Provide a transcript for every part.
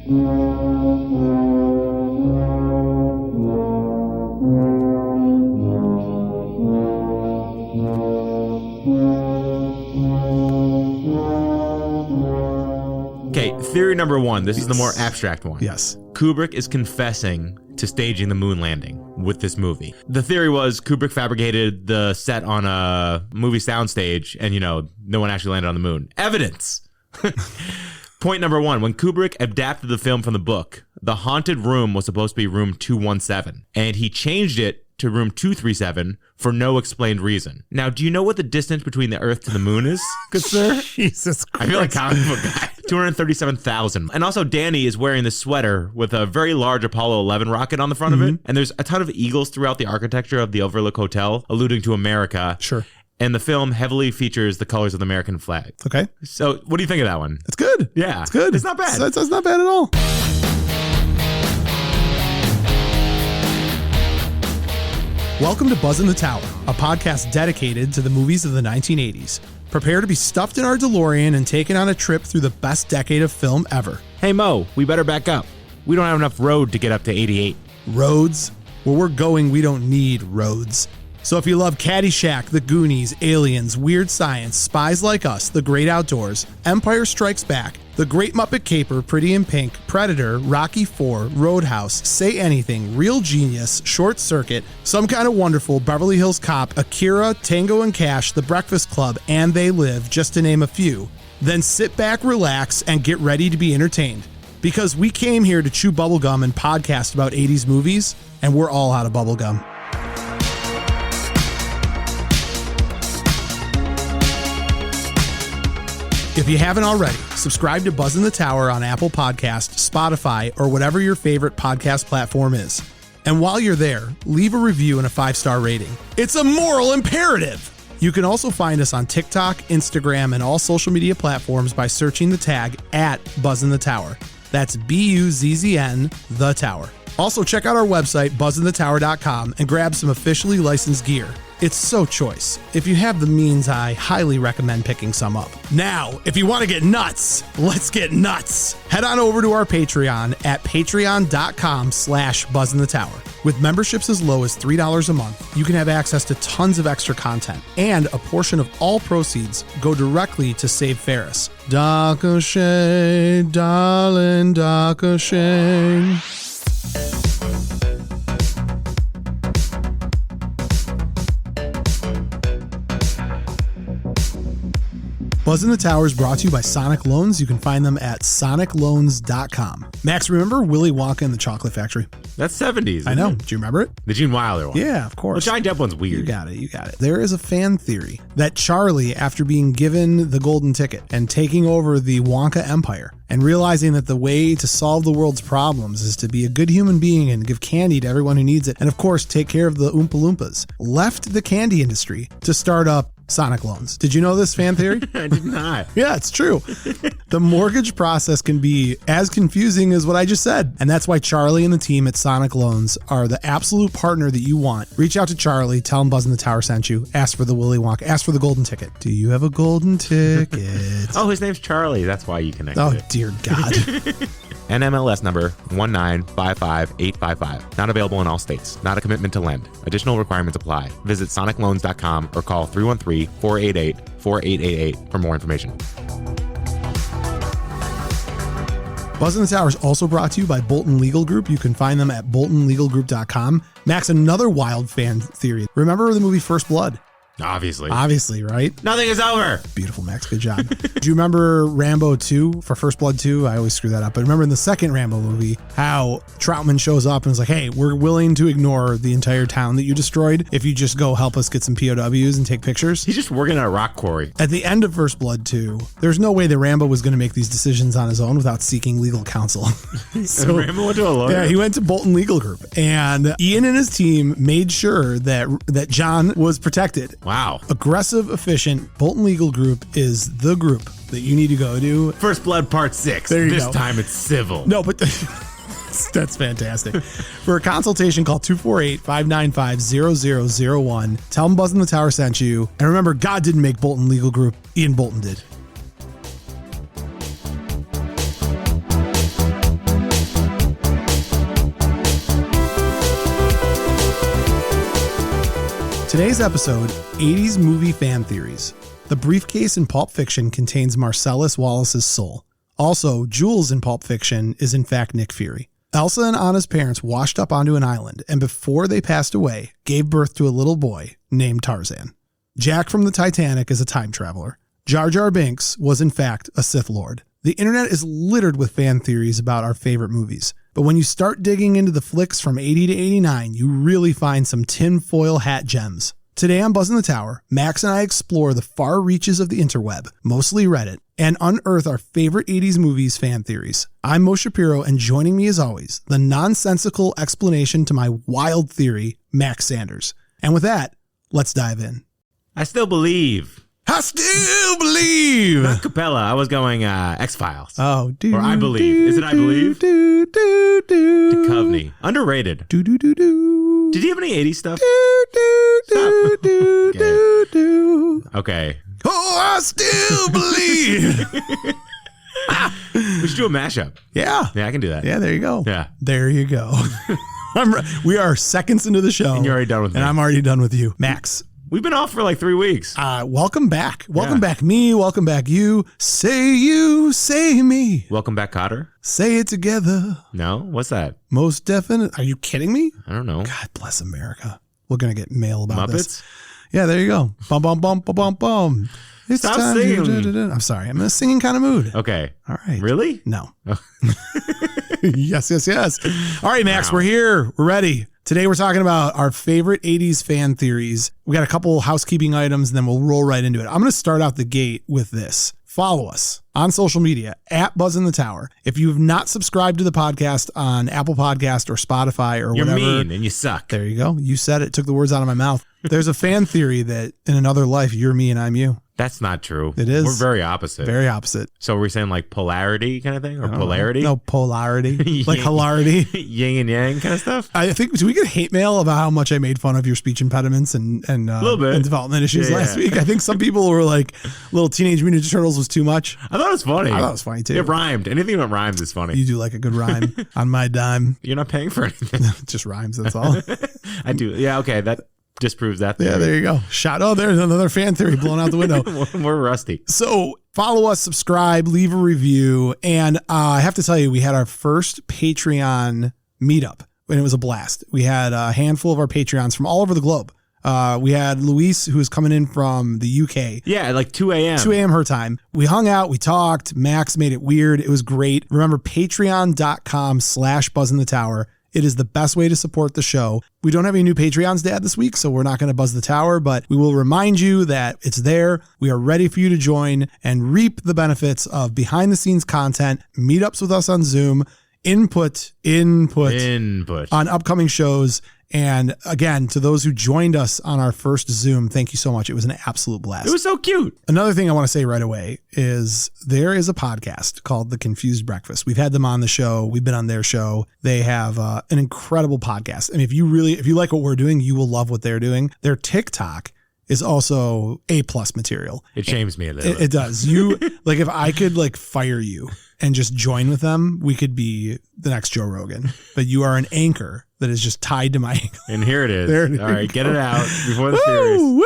Okay, theory number one. This is the more abstract one. Yes. Kubrick is confessing to staging the moon landing with this movie. The theory was Kubrick fabricated the set on a movie soundstage and, no one actually landed on the moon. Evidence! Point number one. When Kubrick adapted the film from the book, the haunted room was supposed to be room 217, and he changed it to room 237 for no explained reason. Now, do you know what the distance between the Earth to the moon is, good sir? Jesus Christ. I feel like comic book guy. 237,000. And also, Danny is wearing this sweater with a very large Apollo 11 rocket on the front of it. And there's a ton of eagles throughout the architecture of the Overlook Hotel, alluding to America. Sure. And the film heavily features the colors of the American flag. Okay. So, what do you think of that one? It's good. Yeah. It's good. It's not bad. It's not bad at all. Welcome to Buzzn the Tower, a podcast dedicated to the movies of the 1980s. Prepare to be stuffed in our DeLorean and taken on a trip through the best decade of film ever. Hey, Mo, we better back up. We don't have enough road to get up to 88. Roads? Where we're going, we don't need roads. So if you love Caddyshack, The Goonies, Aliens, Weird Science, Spies Like Us, The Great Outdoors, Empire Strikes Back, The Great Muppet Caper, Pretty in Pink, Predator, Rocky IV, Roadhouse, Say Anything, Real Genius, Short Circuit, Some Kind of Wonderful, Beverly Hills Cop, Akira, Tango and Cash, The Breakfast Club, and They Live, just to name a few, then sit back, relax, and get ready to be entertained. Because we came here to chew bubblegum and podcast about 80s movies, and we're all out of bubblegum. If you haven't already, subscribe to Buzzn the Tower on Apple Podcasts, Spotify, or whatever your favorite podcast platform is. And while you're there, leave a review and a 5-star rating. It's a moral imperative! You can also find us on TikTok, Instagram, and all social media platforms by searching the tag @Buzzn the Tower. That's BUZZN the Tower. Also, check out our website, buzzinthetower.com, and grab some officially licensed gear. It's so choice. If you have the means, I highly recommend picking some up. Now, if you want to get nuts, let's get nuts. Head on over to our Patreon at patreon.com/buzzinthetower. With memberships as low as $3 a month, you can have access to tons of extra content, and a portion of all proceeds go directly to Save Ferris. Dark shade, darling, dark shade. Buzzn the Tower is brought to you by Sonic Loans. You can find them at sonicloans.com. Max, remember Willy Wonka and the Chocolate Factory? That's 70s. I know. It? Do you remember it? The Gene Wilder one. Yeah, of course. The Johnny Depp one's weird. You got it. There is a fan theory that Charlie, after being given the golden ticket and taking over the Wonka empire and realizing that the way to solve the world's problems is to be a good human being and give candy to everyone who needs it, and of course take care of the Oompa Loompas, left the candy industry to start up Sonic Loans. Did you know this fan theory? I did not. Yeah, it's true. The mortgage process can be as confusing as what I just said. And that's why Charlie and the team at Sonic Loans are the absolute partner that you want. Reach out to Charlie, tell him Buzzn the Tower sent you, ask for the Willy Wonka, ask for the golden ticket. Do you have a golden ticket? Oh, his name's Charlie. That's why you connected. Oh, it. Dear God. NMLS number 1955855. Not available in all states. Not a commitment to lend. Additional requirements apply. Visit sonicloans.com or call 313-488-4888 for more information. Buzzn the Tower is also brought to you by Bolton Legal Group. You can find them at boltonlegalgroup.com. Max, another wild fan theory. Remember the movie First Blood? Obviously, right? Nothing is over. Beautiful, Max. Good job. Do you remember Rambo 2 for First Blood 2? I always screw that up. But remember in the second Rambo movie, how Troutman shows up and is like, hey, we're willing to ignore the entire town that you destroyed if you just go help us get some POWs and take pictures? He's just working at a rock quarry. At the end of First Blood 2, there's no way that Rambo was going to make these decisions on his own without seeking legal counsel. So Rambo went to a lawyer? Yeah, he went to Bolton Legal Group. And Ian and his team made sure that John was protected. Wow. Aggressive, efficient. Bolton Legal Group is the group that you need to go to. First Blood Part 6. There you this go. time it's civil. No, but that's fantastic. For a consultation, call 248-595-0001. Tell them Buzzn the Tower sent you. And remember, God didn't make Bolton Legal Group. Ian Bolton did. Today's episode, 80s movie fan theories. The briefcase in Pulp Fiction contains Marsellus Wallace's soul. Also, Jules in Pulp Fiction is in fact Nick Fury. Elsa and Anna's parents washed up onto an island and before they passed away, gave birth to a little boy named Tarzan. Jack from the Titanic is a time traveler. Jar Binks was in fact a Sith Lord. The internet is littered with fan theories about our favorite movies. But when you start digging into the flicks from 80 to 89, you really find some tinfoil hat gems. Today on Buzzn the Tower, Max and I explore the far reaches of the interweb, mostly Reddit, and unearth our favorite 80s movies fan theories. I'm Mo Shapiro, and joining me as always, the nonsensical explanation to my wild theory, Max Sanders. And with that, let's dive in. I still believe. I still believe. Not Capella. I was going X-Files. Oh, or I believe. Is it I believe? Duchovny. Underrated. Did he have any 80s stuff? Okay. Oh, I still believe. We should do a mashup. Yeah. Yeah, I can do that. Yeah, there you go. Yeah. There you go. We are seconds into the show. And you're already done with me. And I'm already done with you. Max. We've been off for like 3 weeks. Welcome back. Welcome back me. Welcome back you. Say you, say me. Welcome back, Cotter. Say it together. No? What's that? Most definite. Are you kidding me? I don't know. God bless America. We're going to get mail about Muppets? this. Yeah, there you go. Bum, bum, bum, bum, bum, bum. It's Stop time singing. I'm sorry. I'm in a singing kind of mood. Okay. All right. Really? No. Oh. Yes. All right, Max, Wow. we're here. We're ready. Today we're talking about our favorite 80s fan theories. We got a couple housekeeping items and then we'll roll right into it. I'm going to start out the gate with this. Follow us on social media at Buzzn the Tower. If you have not subscribed to the podcast on Apple Podcast or Spotify or You're whatever. mean and you suck. There you go. You said it. Took the words out of my mouth. There's a fan theory that in another life, you're me and I'm you. That's not true. It is. We're very opposite. Very opposite. So we're saying like polarity kind of thing? Or polarity? No, polarity. Like hilarity. Yin and yang kind of stuff? I think, did we get hate mail about how much I made fun of your speech impediments and little bit. and development issues Yeah, last yeah. week? I think some people were like, little Teenage Mutant Ninja Turtles was too much. I thought it was funny. I thought it was funny too. It rhymed. Anything that rhymes is funny. You do like a good rhyme on my dime. You're not paying for anything. It just rhymes, that's all. I do. Yeah, okay. That disproves that theory. Yeah, there you go. There's another fan theory blown out the window. We're rusty. So follow us, subscribe, leave a review. And I have to tell you, we had our first Patreon meetup and it was a blast. We had a handful of our Patreons from all over the globe. We had Luis, who was coming in from the UK. Yeah, at like 2 a.m. 2 a.m. her time. We hung out, we talked. Max made it weird. It was great. Remember, patreon.com/Buzzn the Tower. It is the best way to support the show. We don't have any new Patreons to add this week, so we're not going to buzz the tower, but we will remind you that it's there. We are ready for you to join and reap the benefits of behind the scenes content, meetups with us on Zoom, input on upcoming shows. And again, to those who joined us on our first Zoom, thank you so much. It was an absolute blast. It was so cute. Another thing I want to say right away is there is a podcast called The Confused Breakfast. We've had them on the show. We've been on their show. They have an incredible podcast. And if you like what we're doing, you will love what they're doing. Their TikTok is also A+ material. It shames me a little. It does. You like if I could like fire you and just join with them, we could be the next Joe Rogan. But you are an anchor that is just tied to my ankle. And here it is. There All right, get it out before the Woo!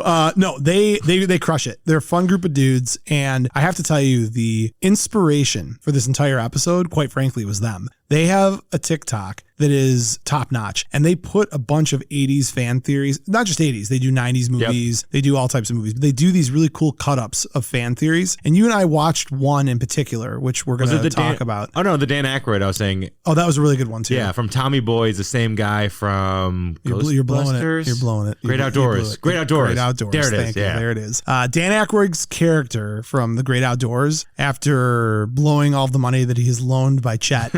series. No, they crush it. They're a fun group of dudes. And I have to tell you, the inspiration for this entire episode, quite frankly, was them. They have a TikTok that is top notch and they put a bunch of 80s fan theories, not just 80s. They do 90s movies. Yep. They do all types of movies, but they do these really cool cut ups of fan theories. And you and I watched one in particular, which we're going to talk about. Oh no, the Dan Aykroyd I was saying. Oh, that was a really good one too. Yeah. From Tommy Boy is the same guy from You're blowing it. Ghostbusters? You're blowing it. Great Outdoors. Great Outdoors. Great Outdoors. There it is. Thank you. Yeah. There it is. Dan Aykroyd's character from The Great Outdoors, after blowing all the money that he's loaned by Chet,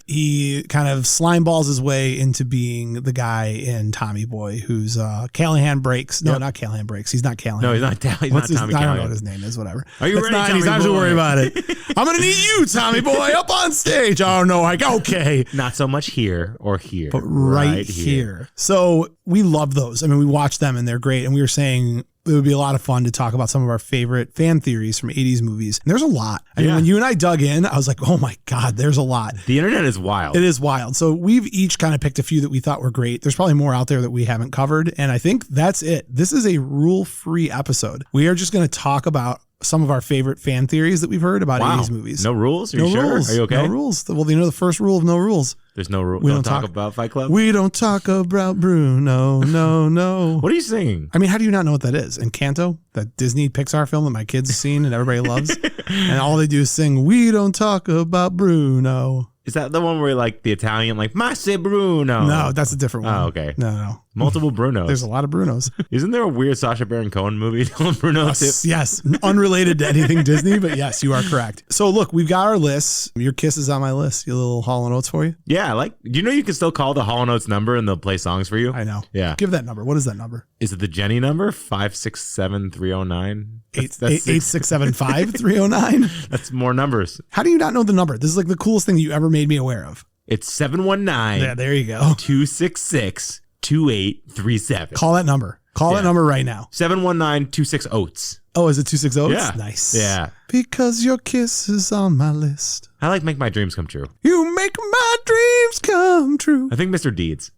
he kind of slime balls his way into being the guy in Tommy Boy who's Callahan Breaks. No, not Callahan Breaks. He's not Callahan. No, he's not Tommy Callahan. I don't know what his name is. Whatever. Are you ready, Tommy He's not to Boy? worry about it. I'm going to need you, Tommy Boy, up on stage. Oh, no. Okay. Not so much here or here. But right here. So we love those. I mean, we watch them and they're great. And we were saying it would be a lot of fun to talk about some of our favorite fan theories from 80s movies. And there's a lot. I mean, when you and I dug in, I was like, oh my God, there's a lot. The internet is wild. It is wild. So we've each kind of picked a few that we thought were great. There's probably more out there that we haven't covered. And I think that's it. This is a rule-free episode. We are just going to talk about some of our favorite fan theories that we've heard about 80s movies. No rules? Are you sure? Rules. Are you okay? No rules. Well, you know the first rule of no rules. There's no rule. We don't talk about Fight Club? We don't talk about Bruno. No. What are you singing? I mean, how do you not know what that is? Encanto, that Disney Pixar film that my kids have seen and everybody loves. And all they do is sing, we don't talk about Bruno. Is that the one where like the Italian, like, Masse Bruno? No, that's a different one. Oh, okay. No. Multiple Brunos. There's a lot of Brunos. Isn't there a weird Sacha Baron Cohen movie called Bruno? Yes. Unrelated to anything Disney, but yes, you are correct. So look, we've got our lists. Your Kiss is on my list. Your little Hall & Oates for you? Yeah, do you know you can still call the Hall & Oates number and they'll play songs for you? I know. Yeah. Give that number. What is that number? Is it the Jenny number? 567-309? 8675-309? That's more numbers. How do you not know the number? This is like the coolest thing you ever made me aware of. It's 719. Yeah, there you go. 266-2837. Call that number. Call that number right now. 719-26 Oates. Oh, is it 26 Oates? Yeah. Nice. Yeah. Because your kiss is on my list. I like Make My Dreams Come True. You make my dreams come true. I think Mr. Deeds.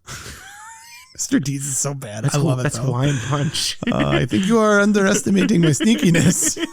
Mr. Deeds is so bad. I love it. That's Hawaiian Punch. I think you are underestimating my sneakiness.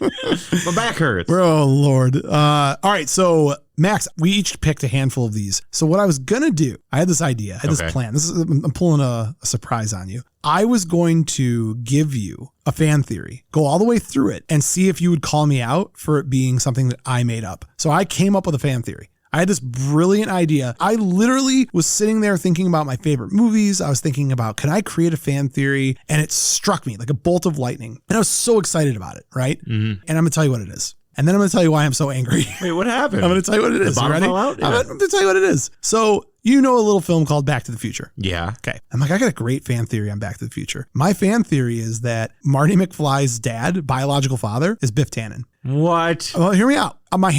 My back hurts. Oh, Lord. All right. So, Max, we each picked a handful of these. So what I was going to do, I had this idea. I had this plan. I'm pulling a surprise on you. I was going to give you a fan theory, go all the way through it, and see if you would call me out for it being something that I made up. So I came up with a fan theory. I had this brilliant idea. I literally was sitting there thinking about my favorite movies. I was thinking about, can I create a fan theory? And it struck me like a bolt of lightning. And I was so excited about it, right? Mm-hmm. And I'm going to tell you what it is. And then I'm going to tell you why I'm so angry. Wait, what happened? I'm going to tell you what it is. The bottom fell out? Yeah. I'm going to tell you what it is. So, you know a little film called Back to the Future. Yeah. Okay. I'm like, I got a great fan theory on Back to the Future. My fan theory is that Marty McFly's dad, biological father, is Biff Tannen. What? Well, hear me out. On my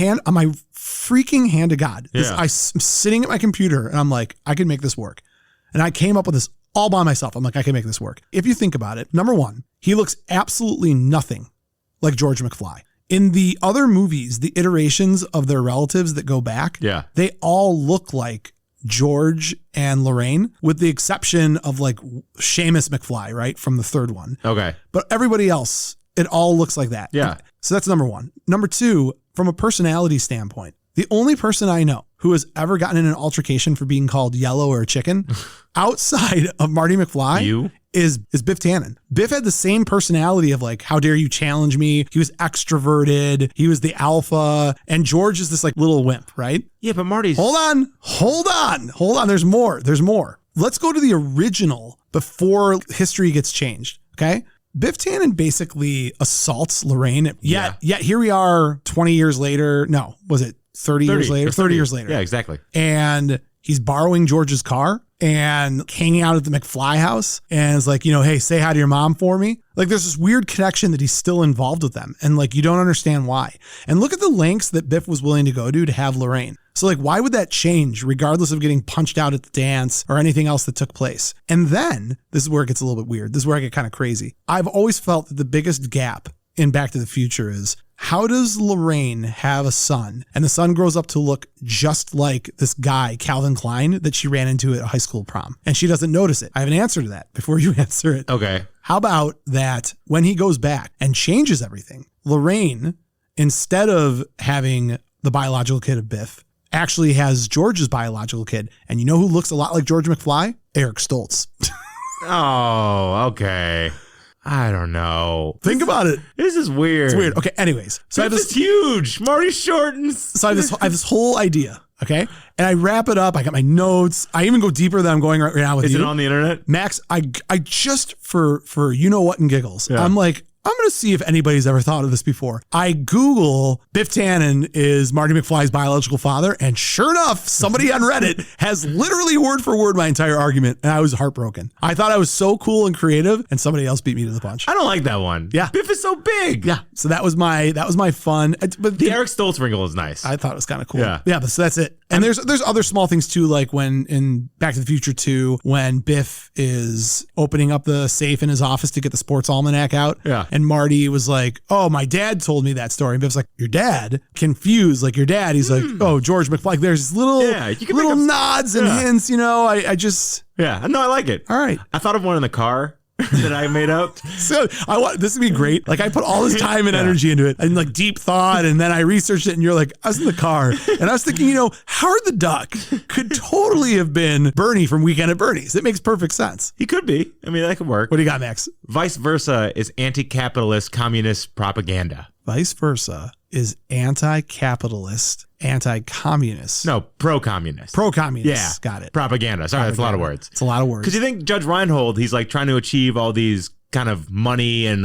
freaking hand to God. Yeah. I'm sitting at my computer and I'm like, I can make this work. And I came up with this all by myself. I'm like, I can make this work. If you think about it, number one, he looks absolutely nothing like George McFly. In the other movies, the iterations of their relatives that go back, they all look like George and Lorraine, with the exception of like Seamus McFly, right? From the third one. Okay. But everybody else, it all looks like that. Yeah. So that's number one. Number two, from a personality standpoint, the only person I know who has ever gotten in an altercation for being called yellow or chicken outside of Marty McFly is Biff Tannen. Biff had the same personality of like, how dare you challenge me? He was extroverted. He was the alpha. And George is this like little wimp, right? Yeah, but Marty's... Hold on. There's more. Let's go to the original before history gets changed, okay? Biff Tannen basically assaults Lorraine. Yet here we are 20 years later. No, was it 30 years later? 30 years later. Yeah, exactly. And he's borrowing George's car and hanging out at the McFly house. And it's like, hey, say hi to your mom for me. Like there's this weird connection that he's still involved with them. And like, you don't understand why. And look at the lengths that Biff was willing to go to have Lorraine. So like, why would that change regardless of getting punched out at the dance or anything else that took place? And then this is where it gets a little bit weird. This is where I get kind of crazy. I've always felt that the biggest gap in Back to the Future is, how does Lorraine have a son and the son grows up to look just like this guy, Calvin Klein, that she ran into at a high school prom, and she doesn't notice it? I have an answer to that before you answer it. Okay. How about that when he goes back and changes everything, Lorraine, instead of having the biological kid of Biff, actually has George's biological kid. And you know who looks a lot like George McFly? Eric Stoltz. Oh, okay. I don't know. Think about it. This is weird. It's weird. Okay, anyways. So this is huge. Marty Shortens. So I have this whole idea, okay? And I wrap it up. I got my notes. I even go deeper than I'm going right now with you. Is it on the internet? Max, I just, for you know what and giggles, I'm like, I'm going to see if anybody's ever thought of this before. I Google Biff Tannen is Marty McFly's biological father, and sure enough, somebody on Reddit has literally word for word my entire argument, and I was heartbroken. I thought I was so cool and creative, and somebody else beat me to the punch. I don't like that one. Yeah. Biff is so big. Yeah. So that was my fun. But the Eric Stoltz wrinkle is nice. I thought it was kind of cool. Yeah. Yeah, but so that's it. And there's other small things too, like when in Back to the Future 2, when Biff is opening up the safe in his office to get the sports almanac out. Yeah. And Marty was like, oh, my dad told me that story. And Biff's like, your dad? Confused, like your dad. He's like, oh, George McFly. Like, there's little nods and hints, I just... Yeah, no, I like it. All right. I thought of one in the car that I made up. So I want this to be great. Like I put all this time and energy into it and like deep thought. And then I researched it and you're like, I was in the car and I was thinking, Howard the Duck could totally have been Bernie from Weekend at Bernie's. It makes perfect sense. He could be. I mean, that could work. What do you got, Max? Vice versa is anti-capitalist communist propaganda. Vice versa is anti-capitalist, anti-communist. No, pro-communist. Pro-communist. Yeah. Got it. Propaganda. Sorry, that's a lot of words. It's a lot of words. Because you think Judge Reinhold, he's like trying to achieve all these kind of money and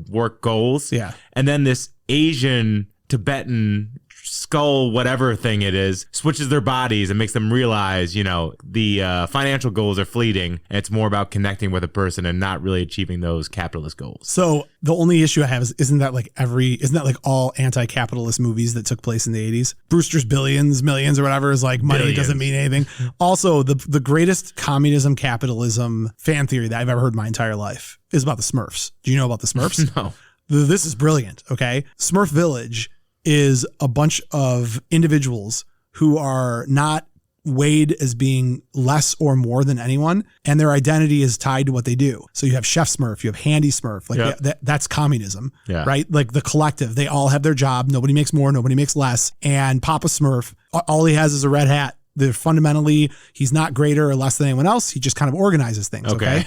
work goals. Yeah. And then this Asian, Tibetan skull, whatever thing it is, switches their bodies and makes them realize, the financial goals are fleeting. And it's more about connecting with a person and not really achieving those capitalist goals. So the only issue I have is, isn't that like all anti-capitalist movies that took place in the 80s? Brewster's Billions, Millions or whatever is like money doesn't mean anything. Also, the greatest communism, capitalism fan theory that I've ever heard in my entire life is about the Smurfs. Do you know about the Smurfs? No. This is brilliant, okay? Smurf Village is a bunch of individuals who are not weighed as being less or more than anyone, and their identity is tied to what they do. So you have Chef Smurf, you have Handy Smurf, like that's communism, right? Like the collective, they all have their job. Nobody makes more, nobody makes less. And Papa Smurf, all he has is a red hat. They're fundamentally, he's not greater or less than anyone else. He just kind of organizes things, okay?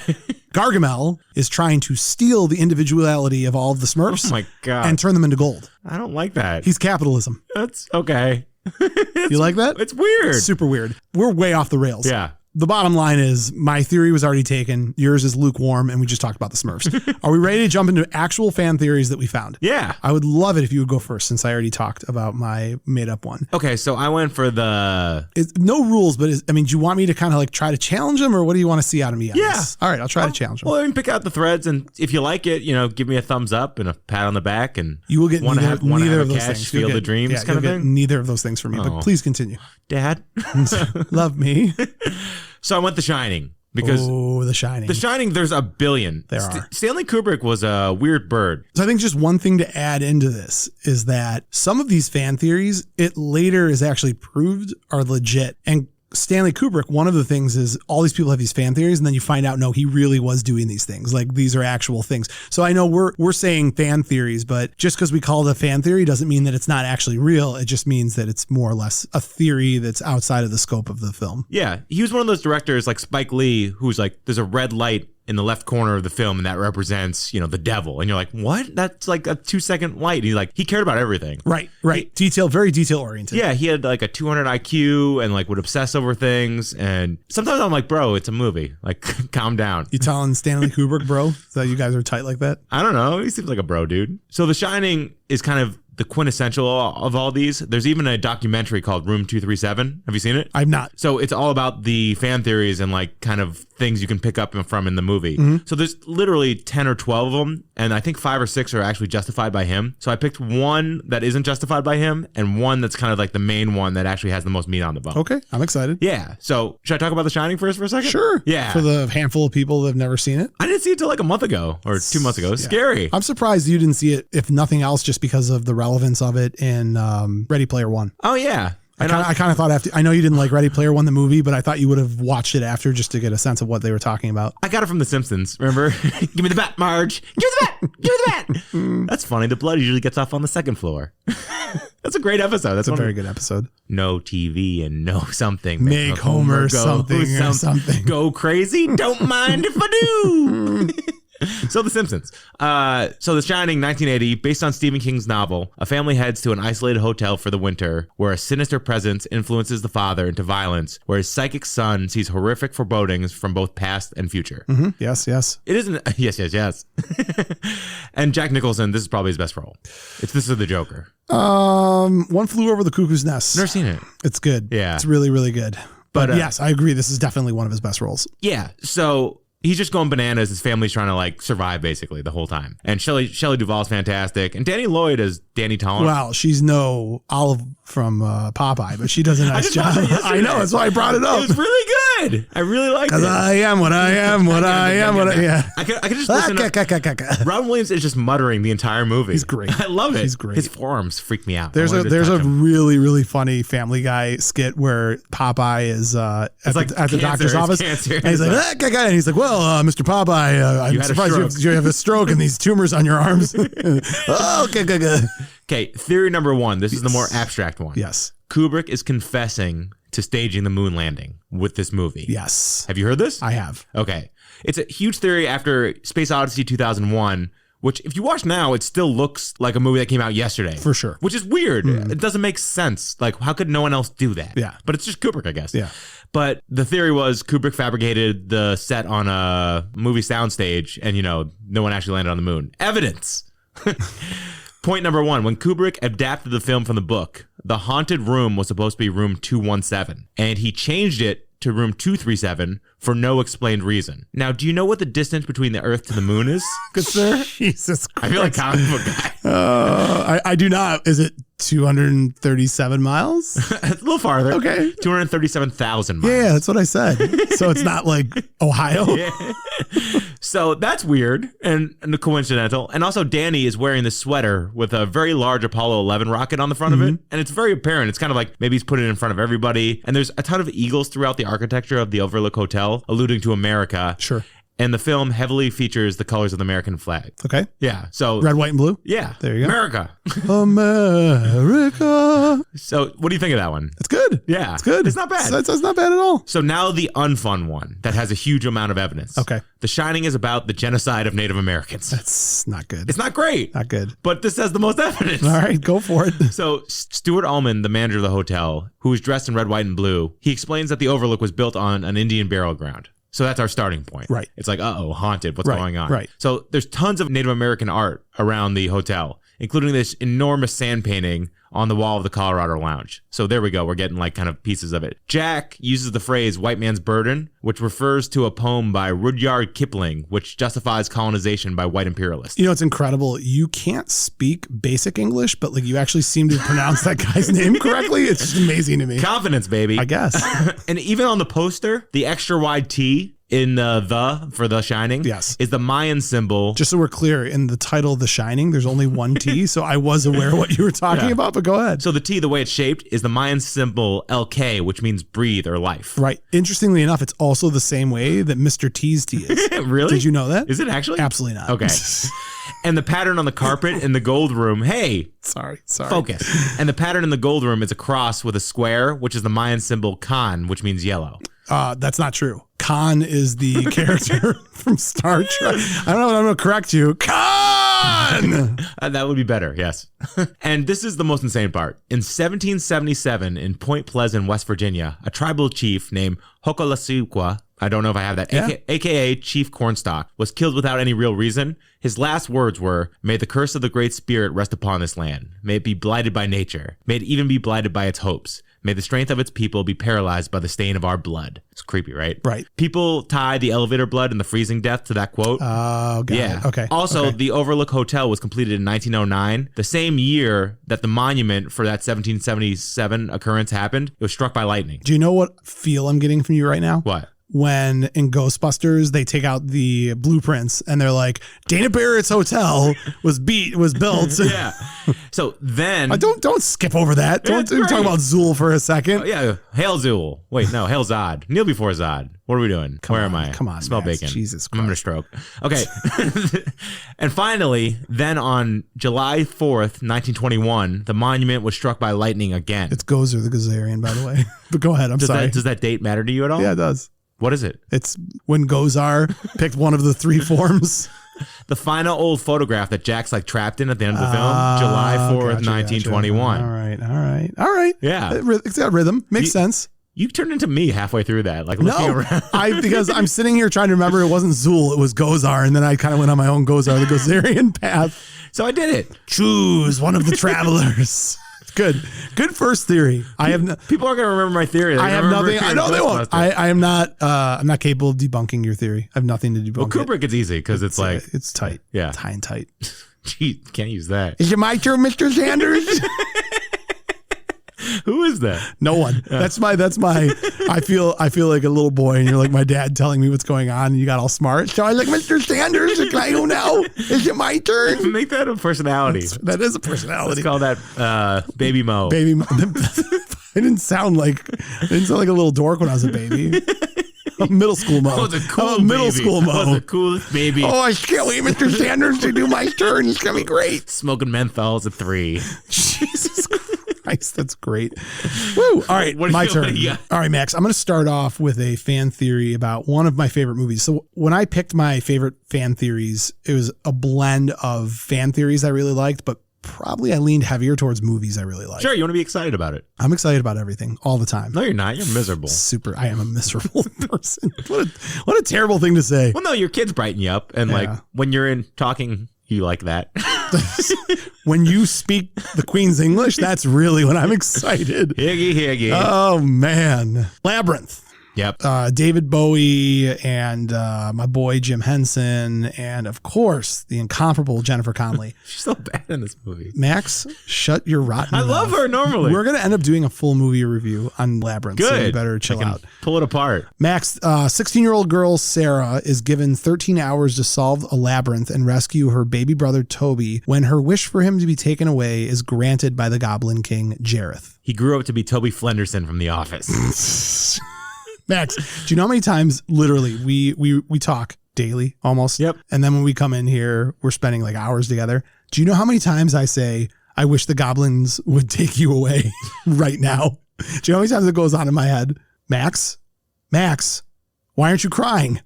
Gargamel is trying to steal the individuality of all of the Smurfs. Oh my God. And turn them into gold. I don't like that. He's capitalism. That's okay. You like that? It's weird. It's super weird. We're way off the rails. Yeah. The bottom line is my theory was already taken. Yours is lukewarm, and we just talked about the Smurfs. Are we ready to jump into actual fan theories that we found? Yeah. I would love it if you would go first, since I already talked about my made-up one. Okay, so I went for no rules, but do you want me to kind of like try to challenge them, or what do you want to see out of me on this? All right, I'll try to challenge them. Well, I mean, pick out the threads, and if you like it, give me a thumbs up and a pat on the back, and you will get neither of those things. Field of Dreams kind of thing. Neither of those things from me, but please continue. Dad, love me. So I went The Shining because The Shining. The Shining, there's a billion. There are. Stanley Kubrick was a weird bird. So I think just one thing to add into this is that some of these fan theories, it later is actually proved are legit. And Stanley Kubrick, one of the things is all these people have these fan theories, and then you find out, no, he really was doing these things. Like these are actual things. So I know we're saying fan theories, but just because we call it a fan theory doesn't mean that it's not actually real. It just means that it's more or less a theory that's outside of the scope of the film. Yeah. He was one of those directors like Spike Lee, who's like, there's a red light in the left corner of the film, and that represents, the devil. And you're like, what? That's like a 2-second light. And he's like, he cared about everything. Right. Very detail oriented. Yeah, he had like a 200 IQ and like would obsess over things. And sometimes I'm like, bro, it's a movie. Like, calm down. You telling Stanley Kubrick, bro, that you guys are tight like that? I don't know. He seems like a bro, dude. So The Shining is kind of the quintessential of all these. There's even a documentary called Room 237. Have you seen it? I've not. So it's all about the fan theories and like kind of things you can pick up from in the movie. Mm-hmm. So there's literally 10 or 12 of them, and I think 5 or 6 are actually justified by him. So I picked one that isn't justified by him and one that's kind of like the main one that actually has the most meat on the bone. Okay, I'm excited. Yeah. So should I talk about The Shining first for a second? Sure. Yeah. For the handful of people that have never seen it. I didn't see it till like a month ago or 2 months ago. It's scary. I'm surprised you didn't see it, if nothing else, just because of the relevance of it in Ready Player One. Oh, yeah. I kind of thought after, I know you didn't like Ready Player One, the movie, but I thought you would have watched it after just to get a sense of what they were talking about. I got it from The Simpsons, remember? Give me the bat, Marge. Give me the bat. Give me the bat. That's funny. The blood usually gets off on the second floor. That's a great episode. That's a very good episode. No TV and no something. Make Homer something or something. Go crazy. Don't mind if I do. So The Simpsons. So The Shining, 1980, based on Stephen King's novel, a family heads to an isolated hotel for the winter where a sinister presence influences the father into violence, where his psychic son sees horrific forebodings from both past and future. Mm-hmm. Yes. It isn't. Yes. And Jack Nicholson, this is probably his best role. This is the Joker. One Flew Over the Cuckoo's Nest. Never seen it. It's good. Yeah. It's really, really good. But yes, I agree. This is definitely one of his best roles. Yeah. So He's just going bananas. His family's trying to like survive basically the whole time. And Shelley Duvall's fantastic. And Danny Lloyd as Danny Tollin. Well, she's no Olive from Popeye, but she does a nice job. I know, that's why I brought it up. It was really good. I really liked it. Because I am what I am, what I am, what I am. I could just listen. Robin Williams is just muttering the entire movie. He's great. I love it. He's great. His forearms freak me out. There's a really, really funny Family Guy skit where Popeye is at the doctor's office. And he's like, and he's like, well, Mr. Popeye, I'm surprised you have a stroke and these tumors on your arms. Okay, theory number one. This is the more abstract one. Yes. Kubrick is confessing to staging the moon landing with this movie. Yes. Have you heard this? I have. Okay. It's a huge theory after Space Odyssey 2001, which if you watch now, it still looks like a movie that came out yesterday. For sure. Which is weird. It doesn't make sense. Like, how could no one else do that? Yeah. But it's just Kubrick, I guess. Yeah. But the theory was Kubrick fabricated the set on a movie soundstage and, no one actually landed on the moon. Evidence. Point number one, when Kubrick adapted the film from the book, the haunted room was supposed to be room 217, and he changed it to room 237 for no explained reason. Now, do you know what the distance between the Earth to the moon is? Good sir? Jesus Christ. I feel like comic book guy. I do not. Is it 237 miles? A little farther. Okay. 237,000 miles. Yeah, that's what I said. So it's not like Ohio. Yeah. So that's weird and coincidental. And also Danny is wearing this sweater with a very large Apollo 11 rocket on the front of it. And it's very apparent. It's kind of like maybe he's put it in front of everybody. And there's a ton of eagles throughout the architecture of the Overlook Hotel, alluding to America. Sure. And the film heavily features the colors of the American flag. Okay. Yeah. So red, white, and blue? Yeah. There you go. America. America. So what do you think of that one? It's good. Yeah. It's good. It's not bad. It's not bad at all. So now the unfun one that has a huge amount of evidence. Okay. The Shining is about the genocide of Native Americans. That's not good. It's not great. Not good. But this has the most evidence. All right, go for it. So Stuart Ullman, the manager of the hotel, who was dressed in red, white, and blue, he explains that the Overlook was built on an Indian burial ground. So that's our starting point. Right. It's like, haunted. What's going on? Right. So there's tons of Native American art around the hotel, including this enormous sand painting on the wall of the Colorado Lounge. So there we go. We're getting like kind of pieces of it. Jack uses the phrase white man's burden, which refers to a poem by Rudyard Kipling, which justifies colonization by white imperialists. It's incredible. You can't speak basic English, but like you actually seem to pronounce that guy's name correctly. It's just amazing to me. Confidence, baby. I guess. And even on the poster, the extra wide T in for The Shining is the Mayan symbol. Just so we're clear, in the title The Shining, there's only one T, so I was aware what you were talking about, but go ahead. So the T, the way it's shaped, is the Mayan symbol LK, which means breathe or life. Right. Interestingly enough, it's also the same way that Mr. T's T is. Really? Did you know that? Is it actually? Absolutely not. Okay. And the pattern on the carpet in the gold room, Sorry. Focus. And the pattern in the gold room is a cross with a square, which is the Mayan symbol Khan, which means yellow. That's not true. Khan is the character from Star Trek. I don't know what I'm going to correct you. Khan! That would be better, yes. And this is the most insane part. In 1777, in Point Pleasant, West Virginia, a tribal chief named Hokolasuqua, I don't know if I have that, aka Chief Cornstalk, was killed without any real reason. His last words were, "May the curse of the Great Spirit rest upon this land. May it be blighted by nature. May it even be blighted by its hopes. May the strength of its people be paralyzed by the stain of our blood." It's creepy, right? Right. People tie the elevator blood and the freezing death to that quote. Oh, got it. Okay. Also, the Overlook Hotel was completed in 1909, the same year that the monument for that 1777 occurrence happened. It was struck by lightning. Do you know what feel I'm getting from you right now? What? When in Ghostbusters they take out the blueprints and they're like, Dana Barrett's hotel was built. Yeah. So then don't skip over that. Don't talk about Zool for a second. Yeah. Hail Zool. Wait, no, hail Zod. Kneel before Zod. What are we doing? Where am I? Come on. Smell Max. bacon. Jesus Christ. I'm having a stroke. Okay. And finally, then on July 4th, 1921, the monument was struck by lightning again. It's Gozer the Gozerian, by the way. But go ahead. I'm sorry. Does that date matter to you at all? Yeah, it does. What is it? It's when Gozar picked one of the three forms. The final old photograph that Jack's like trapped in at the end of the film, July 4th, 1921. All right. Yeah. It's got rhythm. Makes sense. You turned into me halfway through that, like looking around. Because I'm sitting here trying to remember it wasn't Zool, it was Gozar, and then I kind of went on my own Gozar, the Gozerian path. So I did it. Choose one of the travelers. Good first theory. People aren't going to remember my theory. I have nothing. I know they won't. I am not. I'm not capable of debunking your theory. I have nothing to debunk. Well, Kubrick, it's easy because it's like it's tight. Yeah, high and tight. Gee, can't use that. Is it my turn, Mr. Sanders? Who is that? No one. That's my. I feel like a little boy, and you're like my dad telling me what's going on, and you got all smart. So I like Mr. Sanders. Can I go now? Is it my turn? Make that a personality. That is a personality. Let's call that Baby Mo. Baby Mo. I didn't sound like a little dork when I was a baby. Middle school Mo. Oh, the cool middle school Mo. Oh, the coolest baby. Oh, I can't wait, Mr. Sanders, to do my turn. It's gonna be great. Smoking menthols at 3. Jesus Christ, that's great. Woo! All right, my turn. All right, Max, I'm going to start off with a fan theory about one of my favorite movies. So when I picked my favorite fan theories, it was a blend of fan theories I really liked, but probably I leaned heavier towards movies I really like. Sure, you want to be excited about it. I'm excited about everything all the time. No, you're not. You're miserable. Super. I am a miserable person. What a terrible thing to say. Well, no, your kids brighten you up, and like when you're in talking, you like that. When you speak the Queen's English, that's really when I'm excited. Higgy. Oh, man. Labyrinth. Yep. David Bowie and my boy Jim Henson, and of course the incomparable Jennifer Connelly. She's so bad in this movie. Max, shut your rotten mouth. I love her normally. We're going to end up doing a full movie review on Labyrinth. Good. So you better chill out. Pull it apart. Max, 16-year-old girl Sarah is given 13 hours to solve a labyrinth and rescue her baby brother Toby when her wish for him to be taken away is granted by the Goblin King Jareth. He grew up to be Toby Flenderson from The Office. Max, do you know how many times literally we talk daily almost? Yep. And then when we come in here, we're spending like hours together. Do you know how many times I say, I wish the goblins would take you away right now? Do you know how many times it goes on in my head? Max, why aren't you crying?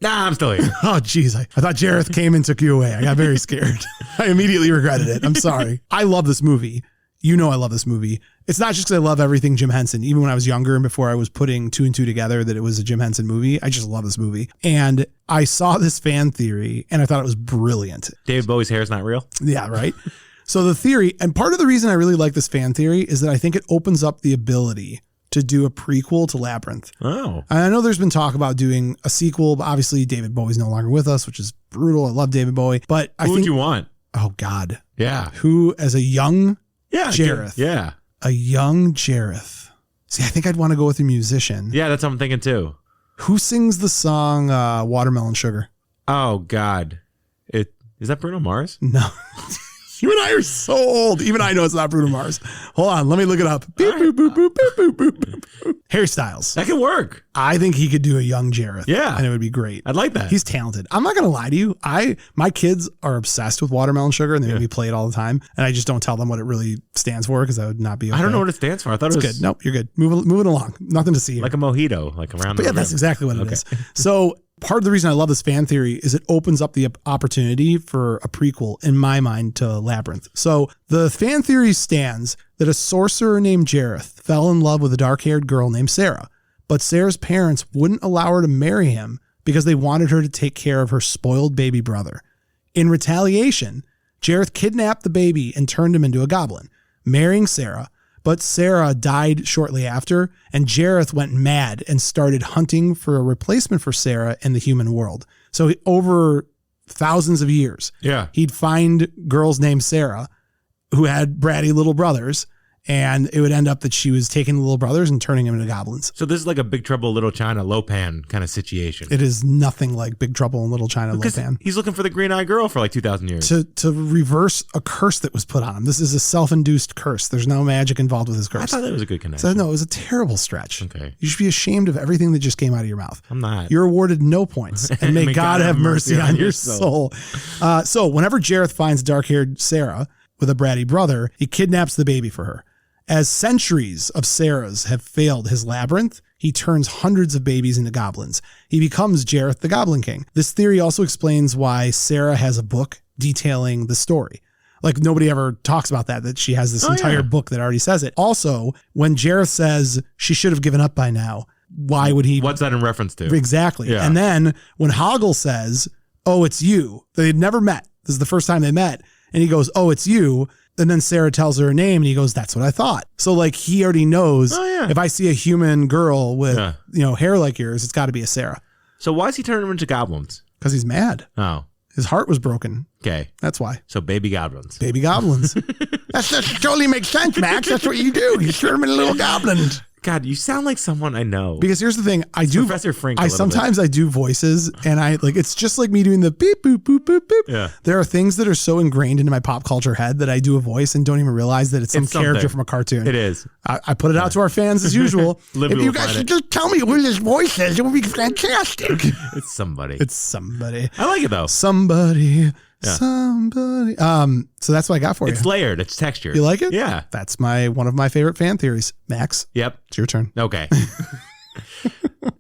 Nah, I'm still here. Oh, geez. I thought Jareth came and took you away. I got very scared. I immediately regretted it. I'm sorry. I love this movie. You know I love this movie. It's not just because I love everything Jim Henson. Even when I was younger and before I was putting 2 and 2 together that it was a Jim Henson movie, I just love this movie. And I saw this fan theory and I thought it was brilliant. David Bowie's hair is not real? Yeah, right? So the theory, and part of the reason I really like this fan theory is that I think it opens up the ability to do a prequel to Labyrinth. Oh. And I know there's been talk about doing a sequel, but obviously David Bowie's no longer with us, which is brutal. I love David Bowie. But I Who think, would you want? Oh, God. Yeah. Who, as a young Jareth. Yeah. A young Jareth. See, I think I'd want to go with a musician. Yeah, that's what I'm thinking too. Who sings the song Watermelon Sugar? Oh, God. Is that Bruno Mars? No. You and I are so old. Even I know it's not Bruno Mars. Hold on. Let me look it up. Boop, boop, boop, boop, boop, boop, boop, boop. Harry Styles. That could work. I think he could do a young Jareth. Yeah. And it would be great. I'd like that. He's talented. I'm not going to lie to you. My kids are obsessed with Watermelon Sugar and they make me play it all the time. And I just don't tell them what it really stands for because that would not be okay. I don't know what it stands for. I thought it was good. Nope, you're good. Moving along. Nothing to see here. Like a mojito, like around the But yeah, that's exactly what it is. So part of the reason I love this fan theory is it opens up the opportunity for a prequel, in my mind, to Labyrinth. So the fan theory stands that a sorcerer named Jareth fell in love with a dark-haired girl named Sarah, but Sarah's parents wouldn't allow her to marry him because they wanted her to take care of her spoiled baby brother. In retaliation, Jareth kidnapped the baby and turned him into a goblin, marrying Sarah. But Sarah died shortly after, and Jareth went mad and started hunting for a replacement for Sarah in the human world. So over thousands of years, he'd find girls named Sarah who had bratty little brothers, and it would end up that she was taking the little brothers and turning them into goblins. So this is like a Big Trouble in Little China Lopan kind of situation. It is nothing like Big Trouble in Little China Lopan. He's looking for the green-eyed girl for like 2,000 years. To reverse a curse that was put on him. This is a self-induced curse. There's no magic involved with this curse. I thought that was a good connection. So, no, it was a terrible stretch. Okay. You should be ashamed of everything that just came out of your mouth. I'm not. You're awarded no points. And may God have mercy on your soul. So whenever Jareth finds dark-haired Sarah with a bratty brother, he kidnaps the baby for her. As centuries of Sarahs have failed his labyrinth, he turns hundreds of babies into goblins. He becomes Jareth the Goblin King. This theory also explains why Sarah has a book detailing the story. Like nobody ever talks about that she has this entire book that already says it. Also, when Jareth says she should have given up by now, why would he? What's that in reference to? Exactly. Yeah. And then when Hoggle says, oh, it's you, they'd never met. This is the first time they met. And he goes, oh, it's you. And then Sarah tells her name and he goes, that's what I thought. So like he already knows if I see a human girl with, hair like yours, it's got to be a Sarah. So why is he turning them into goblins? Because he's mad. Oh. His heart was broken. Okay. That's why. So baby goblins. Baby goblins. That totally makes sense, Max. That's what you do. You turn them into little goblins. God, you sound like someone I know. Because here's the thing, Professor Frink. I do voices, and it's just like me doing the beep boop boop boop boop. Yeah. There are things that are so ingrained into my pop culture head that I do a voice and don't even realize that it's some character from a cartoon. It is. I put it out to our fans as usual. If you guys could just tell me what this voice is, it would be fantastic. It's somebody. It's somebody. I like it though. Somebody. Yeah. Somebody. So that's what I got for you. It's layered. It's textured. You like it? Yeah. That's one of my favorite fan theories. Max. Yep. It's your turn. Okay.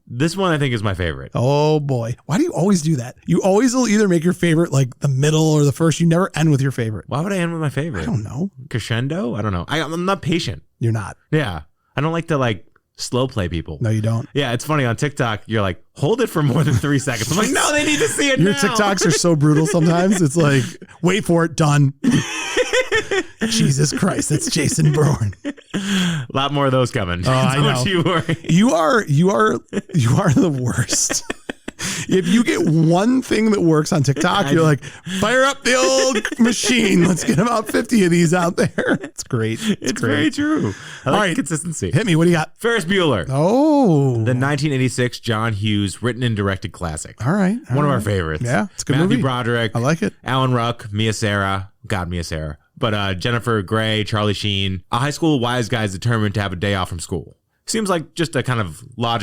This one I think is my favorite. Oh boy. Why do you always do that? You always will either make your favorite like the middle or the first. You never end with your favorite. Why would I end with my favorite? I don't know. Crescendo? I don't know. I'm not patient. You're not. Yeah. I don't like to slow play people. No, you don't. Yeah, it's funny on TikTok. You're like, hold it for more than 3 seconds. I'm like, no, they need to see it Your now. TikToks are so brutal sometimes. It's like, wait for it, done. Jesus Christ, that's Jason Bourne. A lot more of those coming. Oh, I know. Don't you worry. You are the worst. If you get one thing that works on TikTok, you're like, fire up the old machine. Let's get about 50 of these out there. It's great. It's great. Very true. I like consistency. Hit me. What do you got? Ferris Bueller. Oh. The 1986 John Hughes written and directed classic. All right. One of our favorites. Yeah, it's a good Matthew movie. Broderick. I like it. Alan Ruck, Mia Sara. But Jennifer Grey, Charlie Sheen. A high school wise guy is determined to have a day off from school. Seems like just a kind of not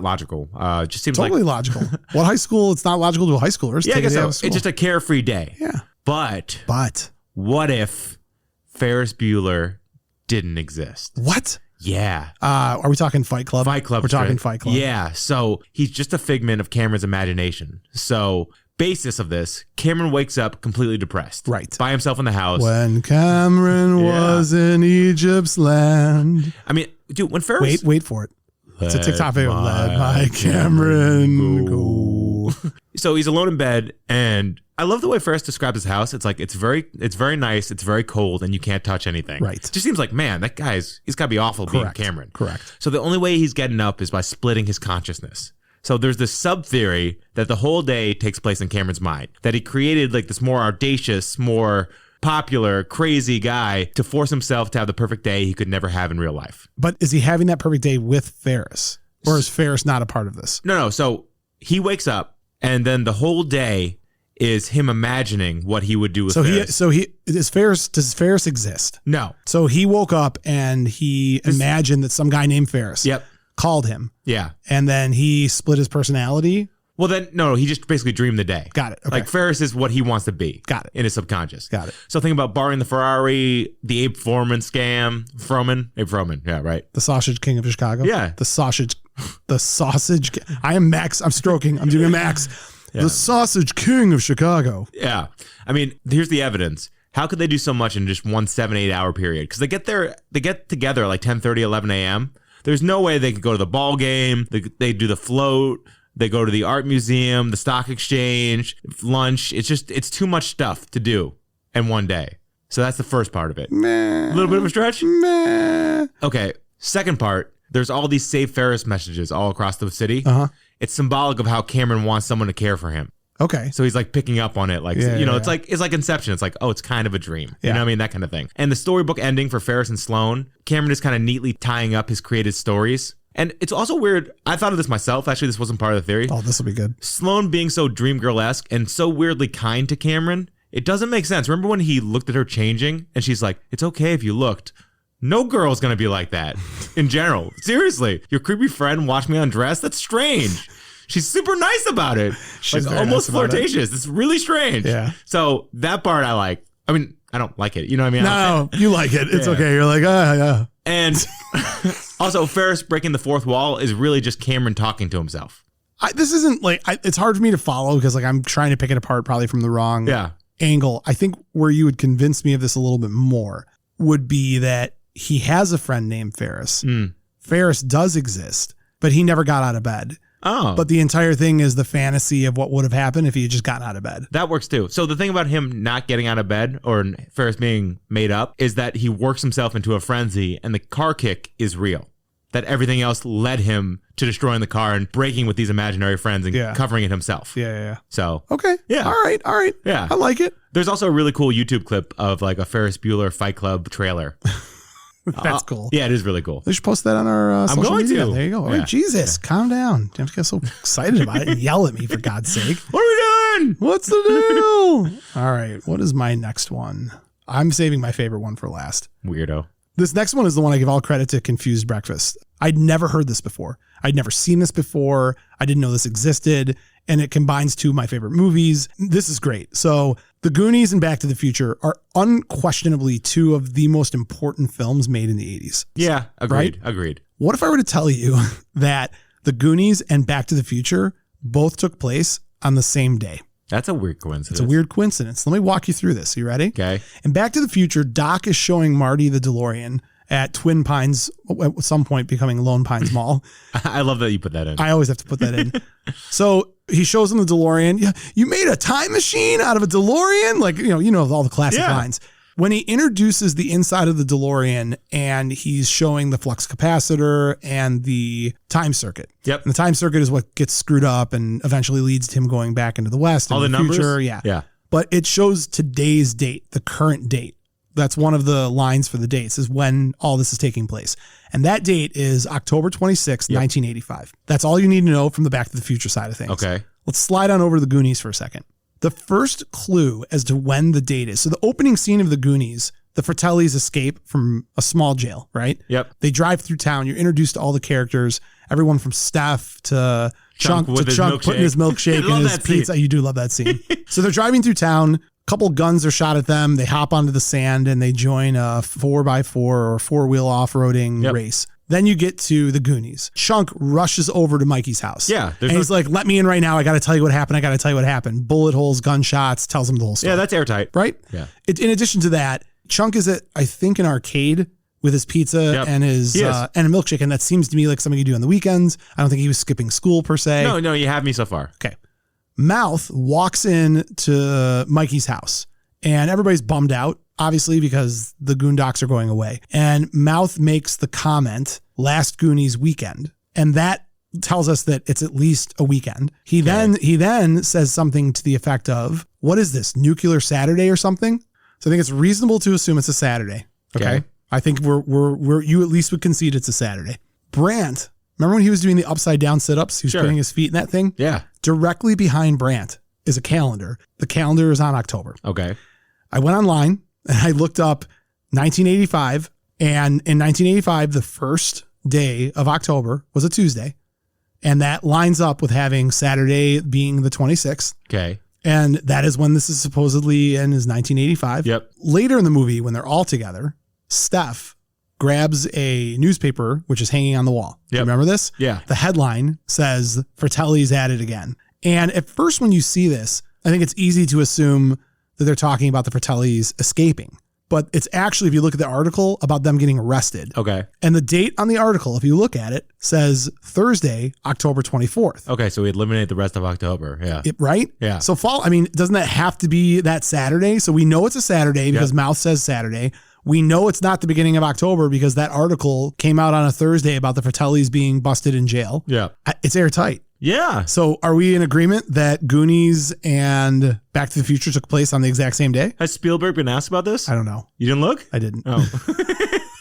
logical. Just seems totally logical. What high school? It's not logical to a high schooler. Yeah, I guess so. It's just a carefree day. Yeah. But what if Ferris Bueller didn't exist? What? Yeah. Are we talking Fight Club? Fight Club. We're talking Fight Club. Yeah. So he's just a figment of Cameron's imagination. So basis of this, Cameron wakes up completely depressed. Right. By himself in the house. When Cameron was in Egypt's land. I mean, dude, when Ferris... Wait for it. It's a TikTok video. Let my Cameron go. So he's alone in bed, and I love the way Ferris describes his house. It's like, it's very nice, it's very cold, and you can't touch anything. Right. It just seems like, man, that he's got to be awful being Cameron. Correct. So the only way he's getting up is by splitting his consciousness. So there's this sub-theory that the whole day takes place in Cameron's mind, that he created like this more audacious, more popular, crazy guy to force himself to have the perfect day he could never have in real life. But is he having that perfect day with Ferris? Or is Ferris not a part of this? No. So he wakes up, and then the whole day is him imagining what he would do with Ferris. Does Ferris exist? No. So he woke up and he imagined that some guy named Ferris called him. Yeah. And then he split his personality. Well, then, no, he just basically dreamed the day. Got it. Okay. Like Ferris is what he wants to be. Got it. In his subconscious. Got it. So think about borrowing the Ferrari, the Abe Foreman scam. Abe Froman. Yeah, right. The Sausage King of Chicago. Yeah. The Sausage. I am Max. I'm stroking. I'm doing Max. Yeah. The Sausage King of Chicago. Yeah. I mean, here's the evidence. How could they do so much in just one 7-8 hour period? Because they get together like 10:30, 11 a.m. There's no way they could go to the ball game. They do the float. They go to the art museum, the stock exchange, lunch. It's too much stuff to do in one day. So that's the first part of it. Meh. A little bit of a stretch? Meh. Okay. Second part, there's all these Save Ferris messages all across the city. Uh-huh. It's symbolic of how Cameron wants someone to care for him. Okay. So he's like picking up on it. Like, it's like Inception. It's like, oh, it's kind of a dream. You know what I mean? That kind of thing. And the storybook ending for Ferris and Sloane, Cameron is kind of neatly tying up his created stories. And it's also weird. I thought of this myself. Actually, this wasn't part of the theory. Oh, this will be good. Sloane being so Dreamgirl-esque and so weirdly kind to Cameron, it doesn't make sense. Remember when he looked at her changing and she's like, it's okay if you looked. No girl's going to be like that in general. Seriously. Your creepy friend watched me undress? That's strange. She's super nice about it. She's like almost nice flirtatious. It's really strange. Yeah. So that part I like. I mean, I don't like it. You know what I mean? No, you like it. It's okay. You're like, yeah. And also, Ferris breaking the fourth wall is really just Cameron talking to himself. This isn't like, it's hard for me to follow because like I'm trying to pick it apart probably from the wrong angle. I think where you would convince me of this a little bit more would be that he has a friend named Ferris. Ferris does exist, but he never got out of bed. Oh. But the entire thing is the fantasy of what would have happened if he had just gotten out of bed. That works too. So the thing about him not getting out of bed or Ferris being made up is that he works himself into a frenzy and the car kick is real. That everything else led him to destroying the car and breaking with these imaginary friends and covering it himself. Yeah. So. Okay. Yeah. All right. Yeah. I like it. There's also a really cool YouTube clip of like a Ferris Bueller Fight Club trailer. That's cool. Yeah, it is really cool. We should post that on our social media. To. There you go. All right, Jesus, calm down. You have to get so excited about it and yell at me, for God's sake. What are we doing? What's the deal? All right, what is my next one? I'm saving my favorite one for last. Weirdo. This next one is the one I give all credit to Confused Breakfast. I'd never heard this before. I'd never seen this before. I didn't know this existed. And it combines two of my favorite movies. This is great. So The Goonies and Back to the Future are unquestionably two of the most important films made in the 80s. Yeah, agreed. Right? Agreed. What if I were to tell you that The Goonies and Back to the Future both took place on the same day? That's a weird coincidence. It's a weird coincidence. Let me walk you through this. You ready? Okay. In Back to the Future, Doc is showing Marty the DeLorean at Twin Pines, at some point becoming Lone Pines Mall. I love that you put that in. I always have to put that in. So he shows him the DeLorean. Yeah, you made a time machine out of a DeLorean? Like, you know all the classic lines. When he introduces the inside of the DeLorean and he's showing the flux capacitor and the time circuit. Yep. And the time circuit is what gets screwed up and eventually leads to him going back into the West. All and the the numbers? future. Yeah. Yeah. But it shows today's date, the current date. That's one of the lines for the dates is when all this is taking place. And that date is October 26th, 1985. That's all you need to know from the Back to the Future side of things. Okay. Let's slide on over to the Goonies for a second. The first clue as to when the date is. So the opening scene of the Goonies, the Fratellis escape from a small jail, right? Yep. They drive through town. You're introduced to all the characters, everyone from Steph to Chunk putting his milkshake in his pizza. You do love that scene. So they're driving through town. Couple guns are shot at them. They hop onto the sand and they join a 4x4 or four-wheel off-roading race. Then you get to the Goonies. Chunk rushes over to Mikey's house. Yeah. And he's like, let me in right now. I got to tell you what happened. Bullet holes, gunshots, tells him the whole story. Yeah, that's airtight. Right? Yeah. In addition to that, Chunk is at, I think, an arcade with his pizza and his and a milkshake. And that seems to me like something you do on the weekends. I don't think he was skipping school per se. No, you have me so far. Okay. Mouth walks in to Mikey's house and everybody's bummed out, obviously, because the Goondocks are going away. And Mouth makes the comment, last Goonies weekend. And that tells us that it's at least a weekend. He then says something to the effect of, what is this, Nuclear Saturday or something? So I think it's reasonable to assume it's a Saturday. Okay. I think you at least would concede it's a Saturday. Brant, remember when he was doing the upside down sit-ups? He was putting his feet in that thing? Yeah. Directly behind Brant is a calendar. The calendar is on October. Okay. I went online and I looked up 1985. And in 1985, the first day of October was a Tuesday. And that lines up with having Saturday being the 26th. Okay. And that is when this is supposedly in is 1985. Yep. Later in the movie, when they're all together, Steph grabs a newspaper, which is hanging on the wall. Yep. Remember this? Yeah. The headline says, Fratelli's at it again. And at first, when you see this, I think it's easy to assume that they're talking about the Fratellis escaping. But it's actually, if you look at the article, about them getting arrested. Okay. And the date on the article, if you look at it, says Thursday, October 24th. Okay, so we eliminate the rest of October. Yeah. Right? Yeah. So doesn't that have to be that Saturday? So we know it's a Saturday because Mouth says Saturday. We know it's not the beginning of October because that article came out on a Thursday about the Fratellis being busted in jail. Yeah. It's airtight. Yeah. So are we in agreement that Goonies and Back to the Future took place on the exact same day? Has Spielberg been asked about this? I don't know. You didn't look? I didn't. Oh.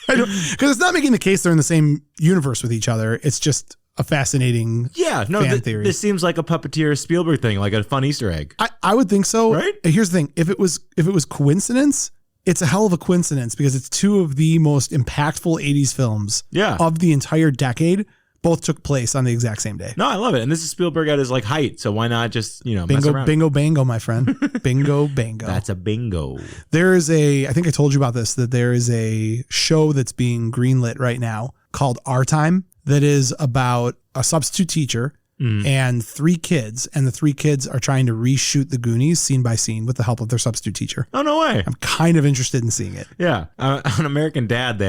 Because it's not making the case they're in the same universe with each other. It's just a fascinating fan theory. This seems like a puppeteer Spielberg thing, like a fun Easter egg. I would think so. Right? Here's the thing. If it was coincidence, it's a hell of a coincidence because it's two of the most impactful 80s films of the entire decade. Both took place on the exact same day. No, I love it. And this is Spielberg at his like height. So why not just, mess around? Bingo, bango, my friend. Bingo, bango. That's a bingo. There is I think I told you about this, that there is a show that's being greenlit right now called Our Time that is about a substitute teacher and three kids. And the three kids are trying to reshoot the Goonies scene by scene with the help of their substitute teacher. Oh, no way. I'm kind of interested in seeing it. Yeah. On American Dad, they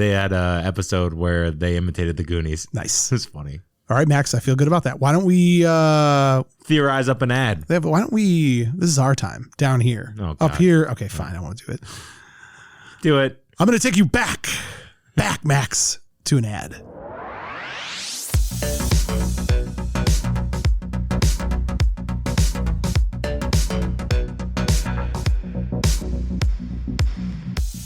had a episode where they imitated the Goonies. Nice. It's funny. All right, Max, I feel good about that. Why don't we theorize up an ad? Why don't we? This is our time down here. Oh, God. Up here. Okay, fine. I won't do it. Do it. I'm going to take you back, Max, to an ad.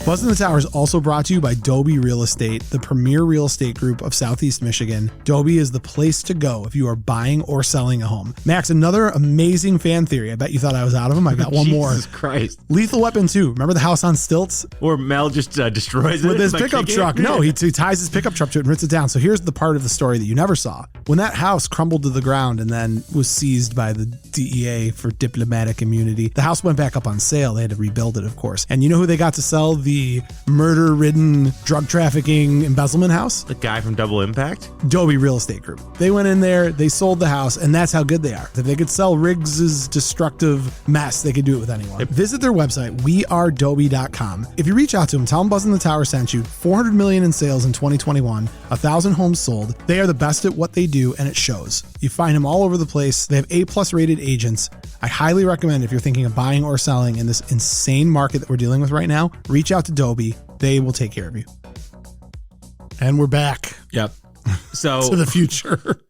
Buzzn the Tower is also brought to you by Dobie Real Estate, the premier real estate group of Southeast Michigan. Dobie is the place to go if you are buying or selling a home. Max, another amazing fan theory. I bet you thought I was out of them. I got one more. Jesus Christ. Lethal Weapon 2. Remember the house on stilts? Or Mel just destroys it with his pickup truck. No, he ties his pickup truck to it and rips it down. So here's the part of the story that you never saw. When that house crumbled to the ground and then was seized by the DEA for diplomatic immunity, the house went back up on sale. They had to rebuild it, of course. And you know who they got to sell the murder-ridden, drug trafficking embezzlement house? The guy from Double Impact? Dobie Real Estate Group. They went in there, they sold the house, and that's how good they are. If they could sell Riggs's destructive mess, they could do it with anyone. Yep. Visit their website, wearedobie.com. If you reach out to them, tell them Buzzn the Tower sent you. $400 million in sales in 2021, 1,000 homes sold. They are the best at what they do, and it shows. You find them all over the place. They have A+ rated agents. I highly recommend if you're thinking of buying or selling in this insane market that we're dealing with right now, reach out to Dobie. They will take care of you. And we're back. Yep. So to the future.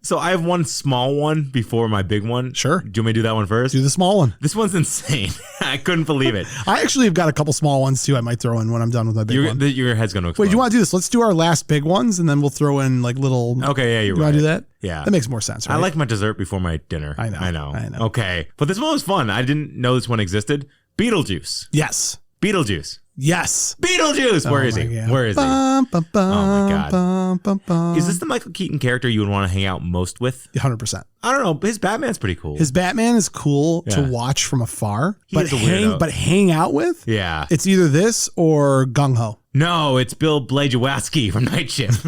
So I have one small one before my big one. Sure. Do you want me to do that one first? Do the small one. This one's insane. I couldn't believe it. I actually have got a couple small ones too. I might throw in when I'm done with my big one. Your head's going to explode. Wait, do you want to do this? Let's do our last big ones and then we'll throw in like little. Okay, yeah, you're right. You want to do that? Yeah. That makes more sense, right? I like my dessert before my dinner. I know. Okay. But this one was fun. I didn't know this one existed. Beetlejuice. Yes. Beetlejuice. Yes. Beetlejuice. Where is he? God. Where is he? Oh my God. Is this the the Michael Keaton character you would want to hang out most with? 100%. I don't know. His Batman's pretty cool. His Batman is cool to watch from afar, but hang out with? Yeah. It's either this or Gung Ho. No, it's Bill Blazkowski from Night Shift.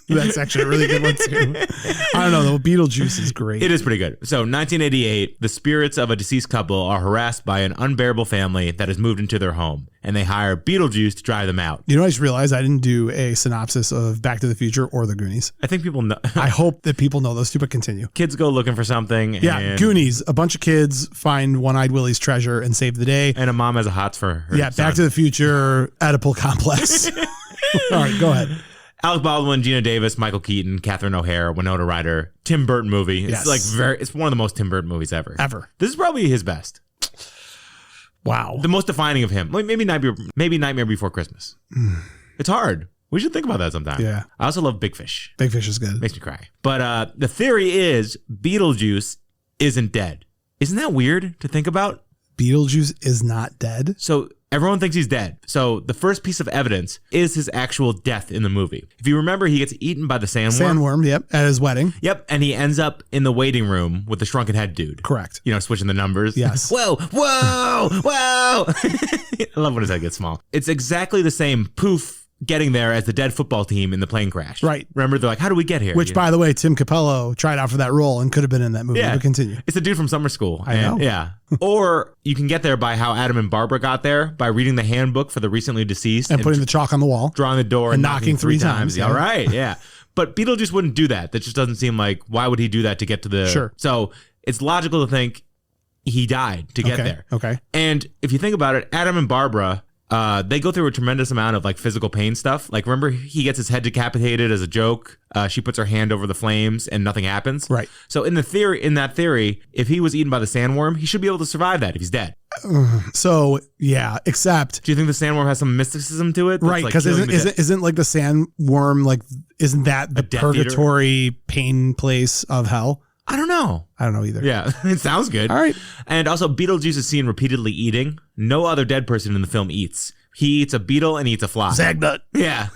That's actually a really good one too. I don't know though. Beetlejuice is great. It is pretty good. So 1988, the spirits of a deceased couple are harassed by an unbearable family that has moved into their home, and they hire Beetlejuice to drive them out. You know, I just realized I didn't do a synopsis of Back to the Future or The Goonies. I think people know. I hope that people know those two, but continue. Kids go looking for something. Yeah, Goonies. A bunch of kids find One-Eyed Willie's treasure and save the day. And a mom has a hots for her son. Back to the Future, Oedipal complex. All right, go ahead. Alec Baldwin, Gina Davis, Michael Keaton, Catherine O'Hara, Winona Ryder, Tim Burton movie. It's it's one of the most Tim Burton movies ever. This is probably his best. Wow. The most defining of him. Maybe Nightmare Before Christmas. It's hard. We should think about that sometime. Yeah. I also love Big Fish. Big Fish is good. Makes me cry. But the theory is Beetlejuice isn't dead. Isn't that weird to think about? Beetlejuice is not dead? So everyone thinks he's dead. So the first piece of evidence is his actual death in the movie. If you remember, he gets eaten by the sandworm. Sandworm, yep, at his wedding. Yep, and he ends up in the waiting room with the shrunken head dude. Correct. You know, switching the numbers. Yes. Whoa, whoa, whoa. I love when his head gets small. It's exactly the same poof getting there as the dead football team in the plane crash. Right. Remember, they're like, how do we get here? Which, by the way, Tim Capello tried out for that role and could have been in that movie. Yeah. But continue. It's the dude from summer school. I know. Yeah. Or you can get there by how Adam and Barbara got there, by reading the handbook for the recently deceased. And putting the chalk on the wall. Drawing the door and knocking three times. Yeah. All right. Yeah. But Beetlejuice wouldn't do that. That just doesn't seem like, why would he do that to get to the... Sure. So it's logical to think he died to get there. Okay. And if you think about it, Adam and Barbara... they go through a tremendous amount of like physical pain stuff. Like, remember, he gets his head decapitated as a joke. She puts her hand over the flames and nothing happens. Right. So in that theory, if he was eaten by the sandworm, he should be able to survive that if he's dead. So yeah, except. Do you think the sandworm has some mysticism to it? Right, because isn't like the sandworm like isn't that the purgatory pain place of hell? I don't know. I don't know either. Yeah, it sounds good. All right. And also, Beetlejuice is seen repeatedly eating. No other dead person in the film eats. He eats a beetle and he eats a fly. Zagnut. Yeah.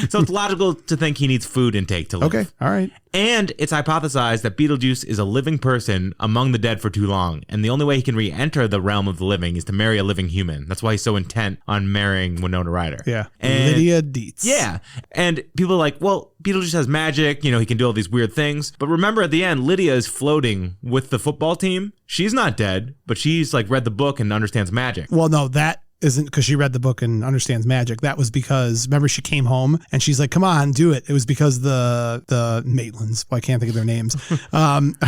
So it's logical to think he needs food intake to live. Okay. All right. And it's hypothesized that Beetlejuice is a living person among the dead for too long. And the only way he can re-enter the realm of the living is to marry a living human. That's why he's so intent on marrying Winona Ryder. Yeah. And Lydia Dietz. Yeah. And people are like, well, Beetlejuice has magic. You know, he can do all these weird things. But remember, at the end, Lydia is floating with the football team. She's not dead, but she's like read the book and understands magic. Well, no, that isn't because she read the book and understands magic. That was because, remember, she came home and she's like, come on, do it. It was because the Maitlands, well, I can't think of their names.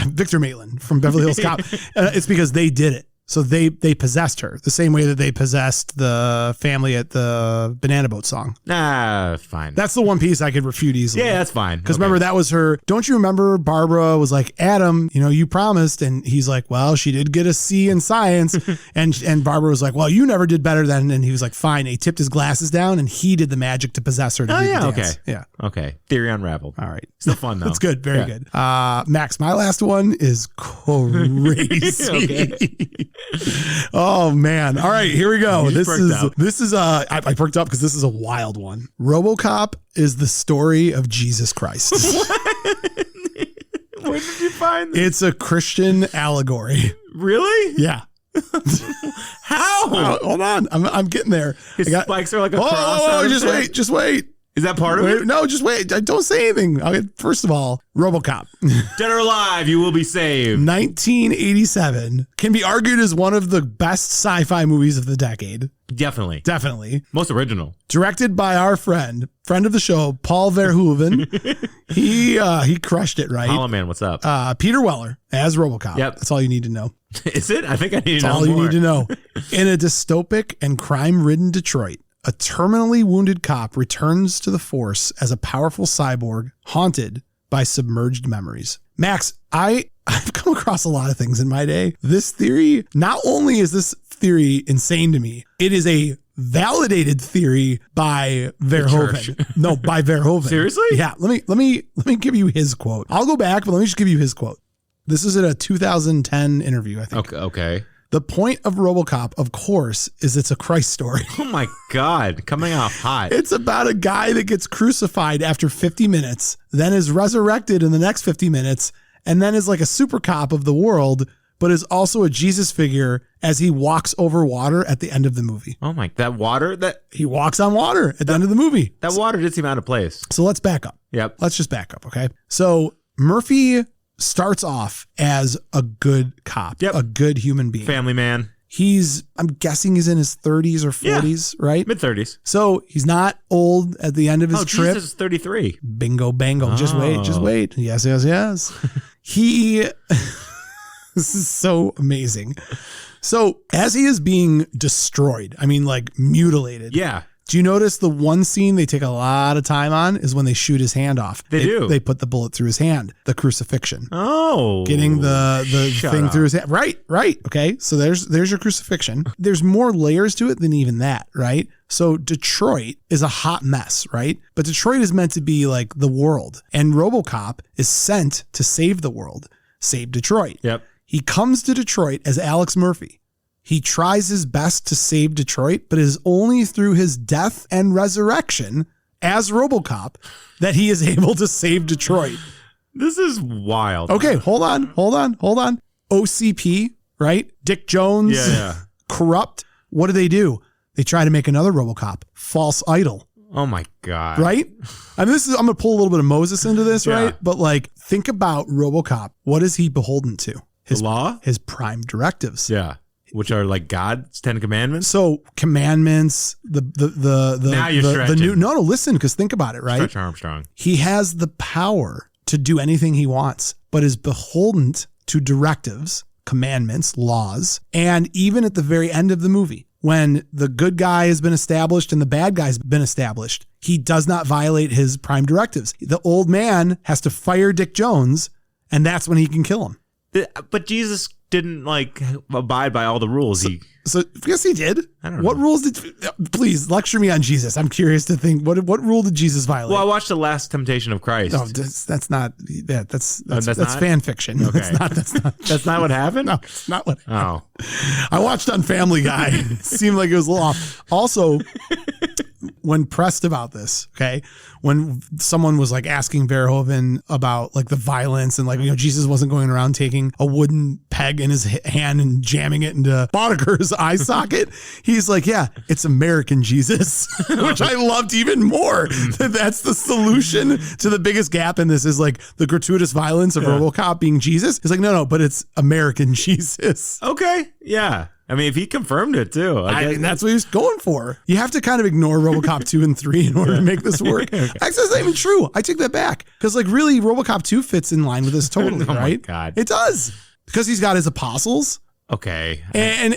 Victor Maitland from Beverly Hills Cop. It's because they did it. So they possessed her the same way that they possessed the family at the Banana Boat song. Fine. That's the one piece I could refute easily. Yeah, that's fine. Because remember, that was her. Don't you remember Barbara was like, Adam, you promised. And he's like, well, she did get a C in science. and Barbara was like, well, you never did better than. And he was like, fine. He tipped his glasses down and he did the magic to possess her. To do the dance. Okay. Yeah. Okay. Theory unraveled. All right. Still fun, though. It's good. Very good. Max, my last one is crazy. Oh man. All right, here we go. This is I perked up because this is a wild one. RoboCop is the story of Jesus Christ. Where did you find this? It's a Christian allegory. Really? Yeah. How? Hold on. I'm getting there. His spikes are like a cross. Oh, just wait. Is that part of it? No, just wait. Don't say anything. First of all, RoboCop. Dead or alive, you will be saved. 1987 can be argued as one of the best sci-fi movies of the decade. Definitely. Most original. Directed by our friend of the show, Paul Verhoeven. He crushed it, right? Hollow Man, what's up? Peter Weller as RoboCop. Yep. That's all you need to know. Is it? I think I need to know That's all more. you need to know. In a dystopic and crime-ridden Detroit, a terminally wounded cop returns to the force as a powerful cyborg haunted by submerged memories. Max, I've come across a lot of things in my day. This theory, not only is this theory insane to me, it is a validated theory by Verhoeven. No, by Verhoeven. Seriously? Yeah. Let me give you his quote. I'll go back, but let me just give you his quote. This is in a 2010 interview, I think. Okay. The point of RoboCop, of course, is it's a Christ story. Oh my God, coming off hot. It's about a guy that gets crucified after 50 minutes, then is resurrected in the next 50 minutes, and then is like a super cop of the world, but is also a Jesus figure as he walks over water at the end of the movie. Oh my, that water? He walks on water at the end of the movie. That water did seem out of place. So let's back up. Yep. Let's just back up, okay? So Murphy starts off as a good cop, a good human being. Family man. I'm guessing he's in his 30s or 40s, right? Mid-30s. So he's not old at the end of his trip. Jesus is 33. Bingo, bango. Just wait. Yes. This is so amazing. So as he is being destroyed, like mutilated. Yeah. Do you notice the one scene they take a lot of time on is when they shoot his hand off? They do. They put the bullet through his hand, the crucifixion. Oh. Getting the thing through his hand. Right. Okay. So there's your crucifixion. There's more layers to it than even that, right? So Detroit is a hot mess, right? But Detroit is meant to be like the world. And RoboCop is sent to save the world, save Detroit. Yep. He comes to Detroit as Alex Murphy. He tries his best to save Detroit, but it is only through his death and resurrection as RoboCop that he is able to save Detroit. This is wild. Okay, hold on. OCP, right? Dick Jones, corrupt. What do? They try to make another RoboCop, False Idol. Oh my God. Right? I'm going to pull a little bit of Moses into this, right? But think about RoboCop. What is he beholden to? His law? His prime directives. Yeah. Which are like God's 10 commandments. So commandments, now you're stretching. Listen, because think about it, right? Stretch Armstrong. He has the power to do anything he wants, but is beholden to directives, commandments, laws. And even at the very end of the movie, when the good guy has been established and the bad guy's been established, he does not violate his prime directives. The old man has to fire Dick Jones, and that's when he can kill him. But Jesus didn't abide by all the rules. So yes, he did. I don't know. What rules please lecture me on Jesus. I'm curious to think what rule did Jesus violate? Well, I watched The Last Temptation of Christ. No, that's not that's not? fan fiction. Okay. That's not what happened? No, it's not what happened. Oh. I watched on Family Guy. It seemed like it was a little off. Also, when pressed about this, okay, when someone was asking Verhoeven about the violence and Jesus wasn't going around taking a wooden peg in his hand and jamming it into Bodeker's eye socket, he's like, yeah, it's American Jesus, which I loved even more. That's the solution to the biggest gap in this is the gratuitous violence of RoboCop being Jesus. It's no, but it's American Jesus. Okay. Yeah. I mean, if he confirmed it too. I mean, that's what he was going for. You have to kind of ignore RoboCop 2 and 3 in order to make this work. Actually, that's not even true. I take that back. Because like really, RoboCop 2 fits in line with this totally, Oh my right? God. It does. Because he's got his apostles. Okay. And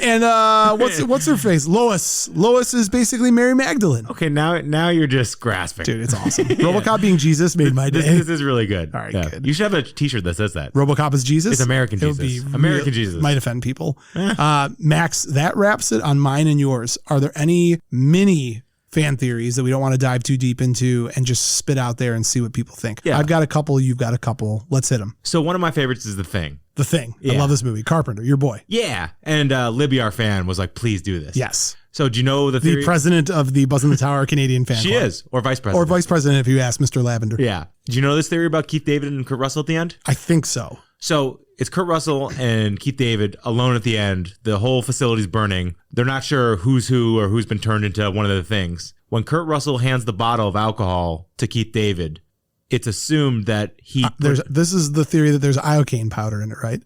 what's her face? Lois. Lois is basically Mary Magdalene. Okay, now you're just grasping. Dude, it's awesome. RoboCop being Jesus made my day. This is really good. All right, good. You should have a t-shirt that says that. RoboCop is Jesus? It's American Jesus. American Jesus. Might offend people. Max, that wraps it on mine and yours. Are there any mini fan theories that we don't want to dive too deep into and just spit out there and see what people think? Yeah. I've got a couple. You've got a couple. Let's hit them. So one of my favorites is The Thing. The Thing. I Yeah. love this movie. Carpenter, your boy. Yeah. And Libby, our fan, was like, please do this. Yes. So do you know the theory? The president of the Buzzn the Tower Canadian fan She club. is. Or vice president. Or vice president if you ask Mr. Lavender. Yeah. Do you know this theory about Keith David and Kurt Russell at the end? I think so. So it's Kurt Russell and Keith David alone at the end. The whole facility's burning. They're not sure who's who or who's been turned into one of the things. When Kurt Russell hands the bottle of alcohol to Keith David, it's assumed that he... This is the theory that there's iocane powder in it, right?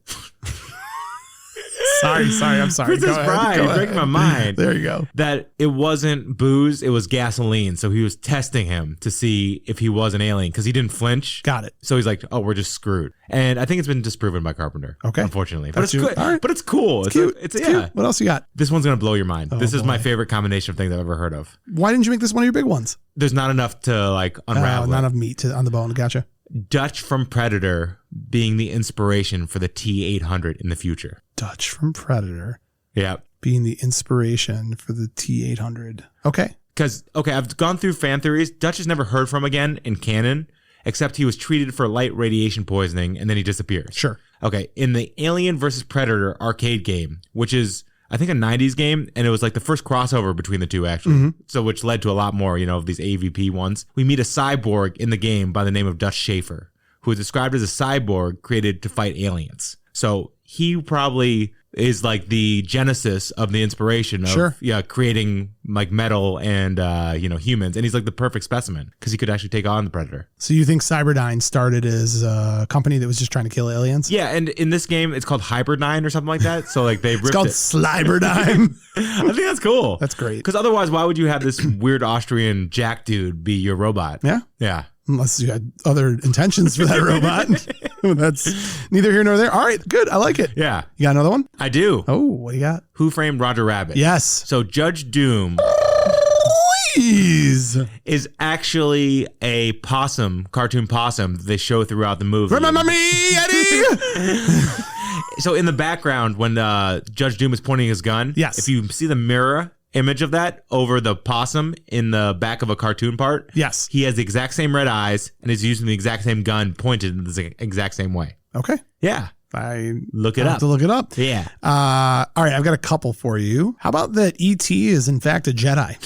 Sorry, I'm sorry. Princess Bride, you're breaking my mind. There you go. That it wasn't booze, it was gasoline. So he was testing him to see if he was an alien because he didn't flinch. Got it. So he's like, oh, we're just screwed. And I think it's been disproven by Carpenter. Okay. Unfortunately. But That's it's good. All right. But it's cool. It's Cute. It's It's yeah. cute. What else you got? This one's going to blow your mind. Oh, this is my boy. favorite combination of things I've ever heard of. Why didn't you make this one of your big ones? There's not enough to like unravel. Not it. enough meat on the bone. Gotcha. Dutch from Predator being the inspiration for the T-800 in the future. Dutch from Predator Yeah. being the inspiration for the T-800. Okay. Because, I've gone through fan theories. Dutch is never heard from again in canon, except he was treated for light radiation poisoning and then he disappears. Sure. Okay. In the Alien versus Predator arcade game, which is, I think, a 90s game, and it was like the first crossover between the two, actually. Mm-hmm. So, which led to a lot more, of these AVP ones. We meet a cyborg in the game by the name of Dutch Schaefer, who is described as a cyborg created to fight aliens. So, he probably is like the genesis of the inspiration of Sure. creating like metal and humans, and he's like the perfect specimen because he could actually take on the Predator. So you think Cyberdyne started as a company that was just trying to kill aliens? Yeah, and in this game it's called Hybridine or something like that. So like they ripped It's called it. Sliberdyne. I think that's cool. That's great. Because otherwise, why would you have this weird Austrian Jack dude be your robot? Yeah. Yeah. Unless you had other intentions for that robot. That's neither here nor there. All right, good. I like it. Yeah. You got another one? I do. Oh, what do you got? Who Framed Roger Rabbit? Yes. So Judge Doom Please. is actually a cartoon possum that they show throughout the movie. Remember me, Eddie? So in the background, when Judge Doom is pointing his gun, Yes. if you see the mirror image of that over the possum in the back of a cartoon part, Yes. he has the exact same red eyes and is using the exact same gun pointed in the exact same way. Okay. Yeah. I Look it have up. to look it up. Yeah. All right, I've got a couple for you. How about that E.T. is in fact a Jedi?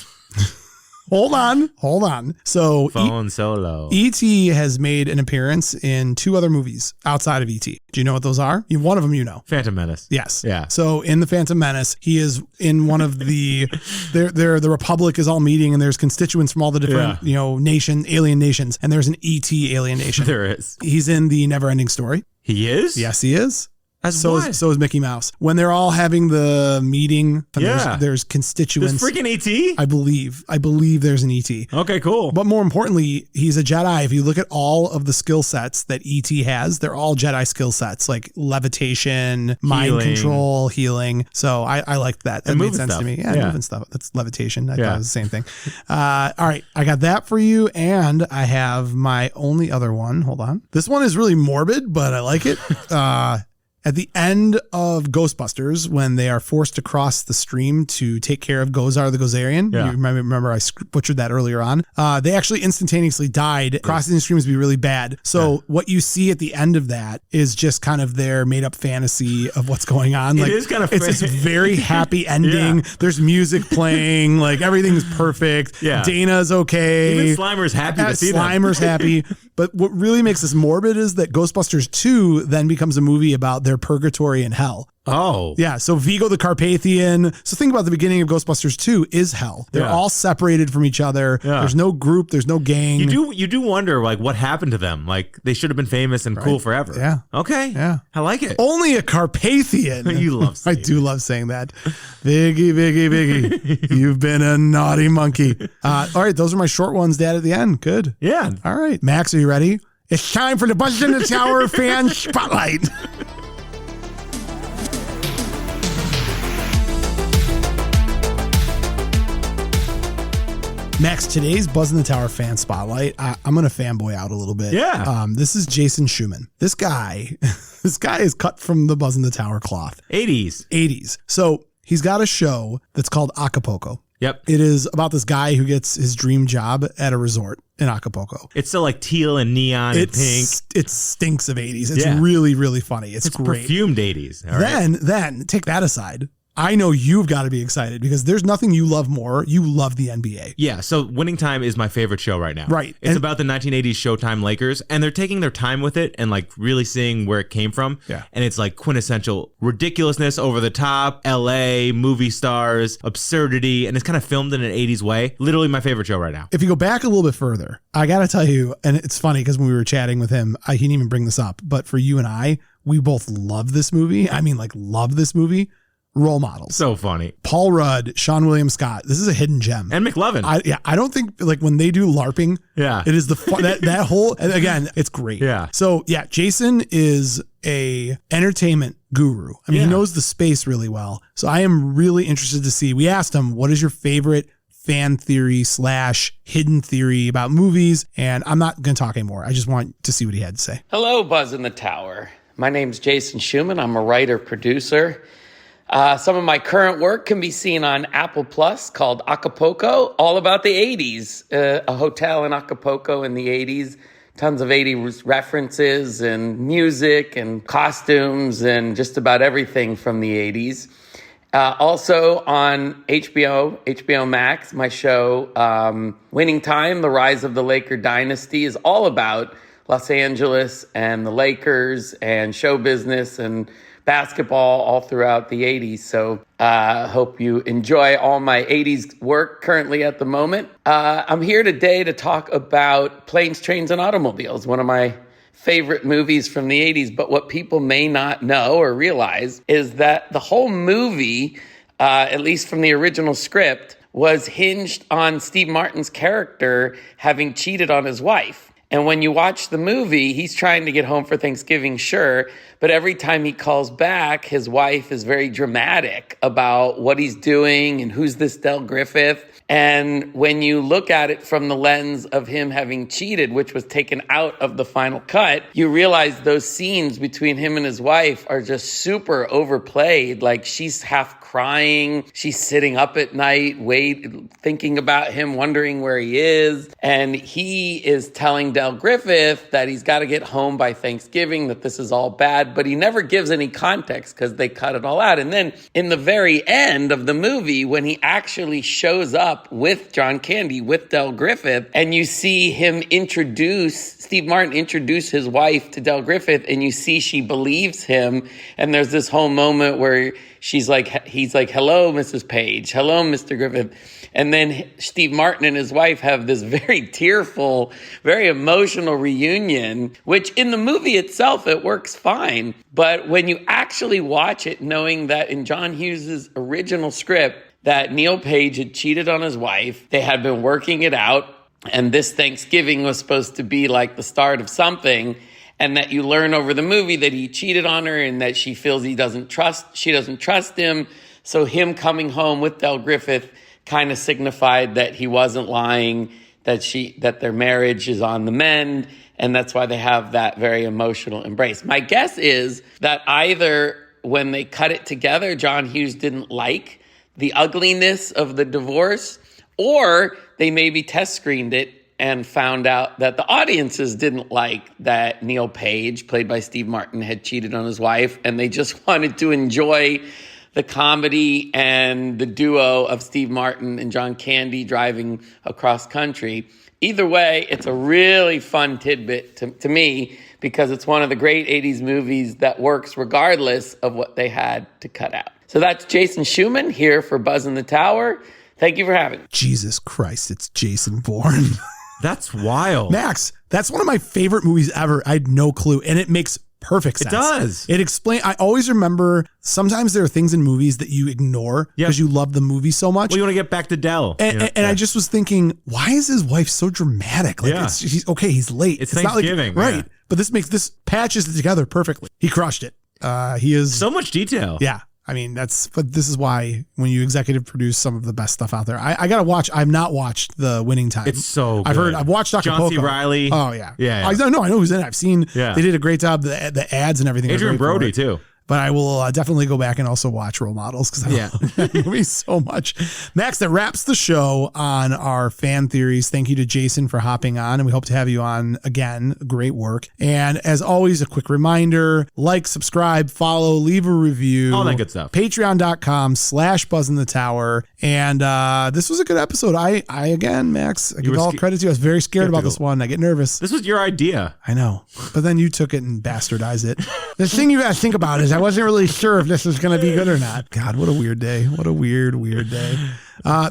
Hold on. So Phone Solo. E.T. has made an appearance in 2 other movies outside of E.T. Do you know what those are? One of them you know. Phantom Menace. Yes. Yeah. So in the Phantom Menace, he is in one of the the Republic is all meeting and there's constituents from all the different alien nations, and there's an E.T. alien nation. There is. He's in the Neverending Story. He is? Yes, he is. So is Mickey Mouse. When they're all having the meeting, Yeah. there's constituents. There's freaking E.T.? I believe there's an E.T. Okay, cool. But more importantly, he's a Jedi. If you look at all of the skill sets that E.T. has, they're all Jedi skill sets, like levitation, mind control, healing. So I liked that. That made sense to me. Yeah, moving stuff. That's levitation. I thought it was the same thing. All right, I got that for you. And I have my only other one. Hold on. This one is really morbid, but I like it. At the end of Ghostbusters, when they are forced to cross the stream to take care of Gozar the Gozerian, you remember I butchered that earlier on, they actually instantaneously died. Crossing the streams would be really bad. So what you see at the end of that is just kind of their made up fantasy of what's going on. Like, it is kind of it's this very happy ending. There's music playing, like everything's perfect. Yeah. Dana's okay. Even Slimer's happy to see them. Slimer's happy. But what really makes this morbid is that Ghostbusters 2 then becomes a movie about their purgatory and hell. Oh. Yeah, so Vigo the Carpathian. So think about the beginning of Ghostbusters 2 is hell. They're all separated from each other. Yeah. There's no group. There's no gang. You do wonder, like, what happened to them? Like, they should have been famous and cool forever. Yeah. Okay. Yeah. I like it. Only a Carpathian. You love saying I do love saying that. Biggie. You've been a naughty monkey. All right, those are my short ones, Dad, at the end. Good. Yeah. All right. Max, are you ready? It's time for the Buzzn in the Tower fan spotlight. Max, today's Buzzn in the Tower fan spotlight, I'm going to fanboy out a little bit. Yeah. This is Jason Schumann. This guy is cut from the Buzzn in the Tower cloth. 80s. So he's got a show that's called Acapulco. Yep. It is about this guy who gets his dream job at a resort in Acapulco. It's still like teal and neon and pink. It stinks of 80s. It's really, really funny. It's great. Perfumed 80s. Then take that aside. I know you've got to be excited because there's nothing you love more. You love the NBA. Yeah, so Winning Time is my favorite show right now. Right. It's about the 1980s Showtime Lakers, and they're taking their time with it and like really seeing where it came from. Yeah. And it's like quintessential ridiculousness, over the top, LA, movie stars, absurdity, and it's kind of filmed in an 80s way. Literally my favorite show right now. If you go back a little bit further, I got to tell you, and it's funny because when we were chatting with him, he didn't even bring this up, but for you and I, we both love this movie. I mean, like, love this movie. Role models. So funny. Paul Rudd, Sean William Scott. This is a hidden gem. And McLovin. I don't think, like, when they do LARPing, it is the fun, that whole, and again, it's great. Yeah. So yeah, Jason is a entertainment guru. I mean, he knows the space really well. So I am really interested to see. We asked him, what is your favorite fan theory / hidden theory about movies? And I'm not going to talk anymore. I just want to see what he had to say. Hello, Buzz in the Tower. My name's Jason Schumann. I'm a writer-producer. Some of my current work can be seen on Apple Plus called Acapulco, all about the 80s. A hotel in Acapulco in the 80s. Tons of 80s references and music and costumes and just about everything from the 80s. Also on HBO Max, my show, Winning Time, The Rise of the Laker Dynasty, is all about Los Angeles and the Lakers and show business and basketball all throughout the 80s. So hope you enjoy all my 80s work currently at the moment. I'm here today to talk about Planes, Trains, and Automobiles, one of my favorite movies from the 80s. But what people may not know or realize is that the whole movie, at least from the original script, was hinged on Steve Martin's character having cheated on his wife. And when you watch the movie, he's trying to get home for Thanksgiving, sure, but every time he calls back, his wife is very dramatic about what he's doing and who's this Del Griffith. And when you look at it from the lens of him having cheated, which was taken out of the final cut, you realize those scenes between him and his wife are just super overplayed. Like, she's half crying, she's sitting up at night, thinking about him, wondering where he is. And he is telling Del Griffith that he's got to get home by Thanksgiving, that this is all bad, but he never gives any context because they cut it all out. And then in the very end of the movie, when he actually shows up with John Candy, with Del Griffith, and you see him Steve Martin introduce his wife to Del Griffith, and you see she believes him. And there's this whole moment where he's like, hello, Mrs. Page. Hello, Mr. Griffith. And then Steve Martin and his wife have this very tearful, very emotional reunion, which in the movie itself, it works fine. But when you actually watch it, knowing that in John Hughes's original script, that Neil Page had cheated on his wife, they had been working it out, and this Thanksgiving was supposed to be like the start of something, and that you learn over the movie that he cheated on her and that she feels she doesn't trust him. So him coming home with Del Griffith kind of signified that he wasn't lying, that their marriage is on the mend, and that's why they have that very emotional embrace. My guess is that either when they cut it together, John Hughes didn't like the ugliness of the divorce, or they maybe test screened it and found out that the audiences didn't like that Neil Page, played by Steve Martin, had cheated on his wife, and they just wanted to enjoy the comedy and the duo of Steve Martin and John Candy driving across country. Either way, it's a really fun tidbit to me because it's one of the great 80s movies that works regardless of what they had to cut out. So that's Jason Schumann here for Buzzn the Tower. Thank you for having me. Jesus Christ, it's Jason Bourne. That's wild. Max, that's one of my favorite movies ever. I had no clue. And it makes perfect sense. It does. It explains. I always remember sometimes there are things in movies that you ignore because you love the movie so much. Well, you want to get back to Dell. And I just was thinking, why is his wife so dramatic? Like, he's late. It's Thanksgiving. Not like, right. But this patches it together perfectly. He crushed it. He is so much detail. Yeah. I mean, but this is why when you executive produce some of the best stuff out there, I got to watch. I've not watched The Winning Time. It's so good. I've watched Acapulco. John C. Reilly. Oh, yeah. Yeah. I know who's in it. I've seen, they did a great job. The ads and everything. Adrian Brody, too. But I will definitely go back and also watch Role Models because I love that movie so much. Max, that wraps the show on our fan theories. Thank you to Jason for hopping on, and we hope to have you on again. Great work. And as always, a quick reminder, like, subscribe, follow, leave a review. All that good stuff. Patreon.com/BuzzInTheTower. And this was a good episode. I again, Max, I give all credit to you. I was very scared about this one. I get nervous. This was your idea. I know. But then you took it and bastardized it. The thing you got to think about is I wasn't really sure if this was going to be good or not. God, what a weird day. What a weird day.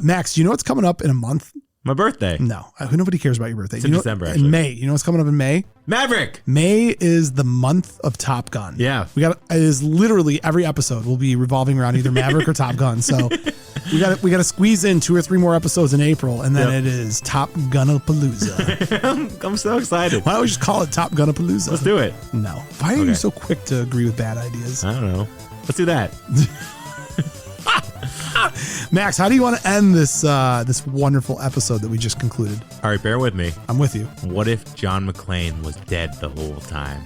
Max, do you know what's coming up in a month? My birthday. No, nobody cares about your birthday. It's in December, actually. In May. You know what's coming up in May? Maverick. May is the month of Top Gun. Yeah. It is literally every episode will be revolving around either Maverick or Top Gun. So we got to squeeze in 2 or 3 more episodes in April, and then it is Top Gunapalooza. I'm so excited. Why don't we just call it Top Gunapalooza? Let's do it. No. Why are you so quick to agree with bad ideas? I don't know. Let's do that. Max, how do you want to end this wonderful episode that we just concluded? All right, bear with me. I'm with you. What if John McClane was dead the whole time?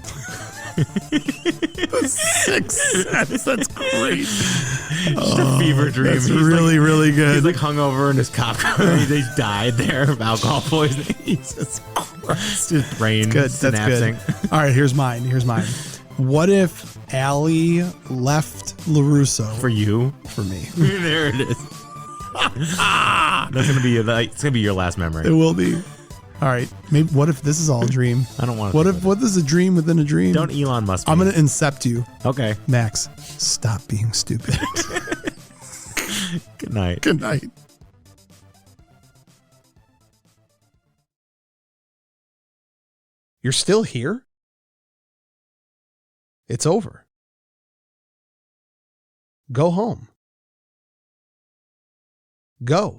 The Sixth Sense. That's great. Just a fever dream. That's really, really good. He's like hungover in his cop car. He died there of alcohol poisoning. Jesus Christ. His brain That's synapsing. good. All right, here's mine. What if Allie left LaRusso for you? For me. There it is. That's gonna be it's gonna be your last memory. It will be. All right. Maybe. What if this is all a dream? I don't want to. What is a dream within a dream? Don't Elon Musk. I'm gonna incept you. Okay. Max, stop being stupid. Good night. Good night. You're still here? It's over. Go home. Go.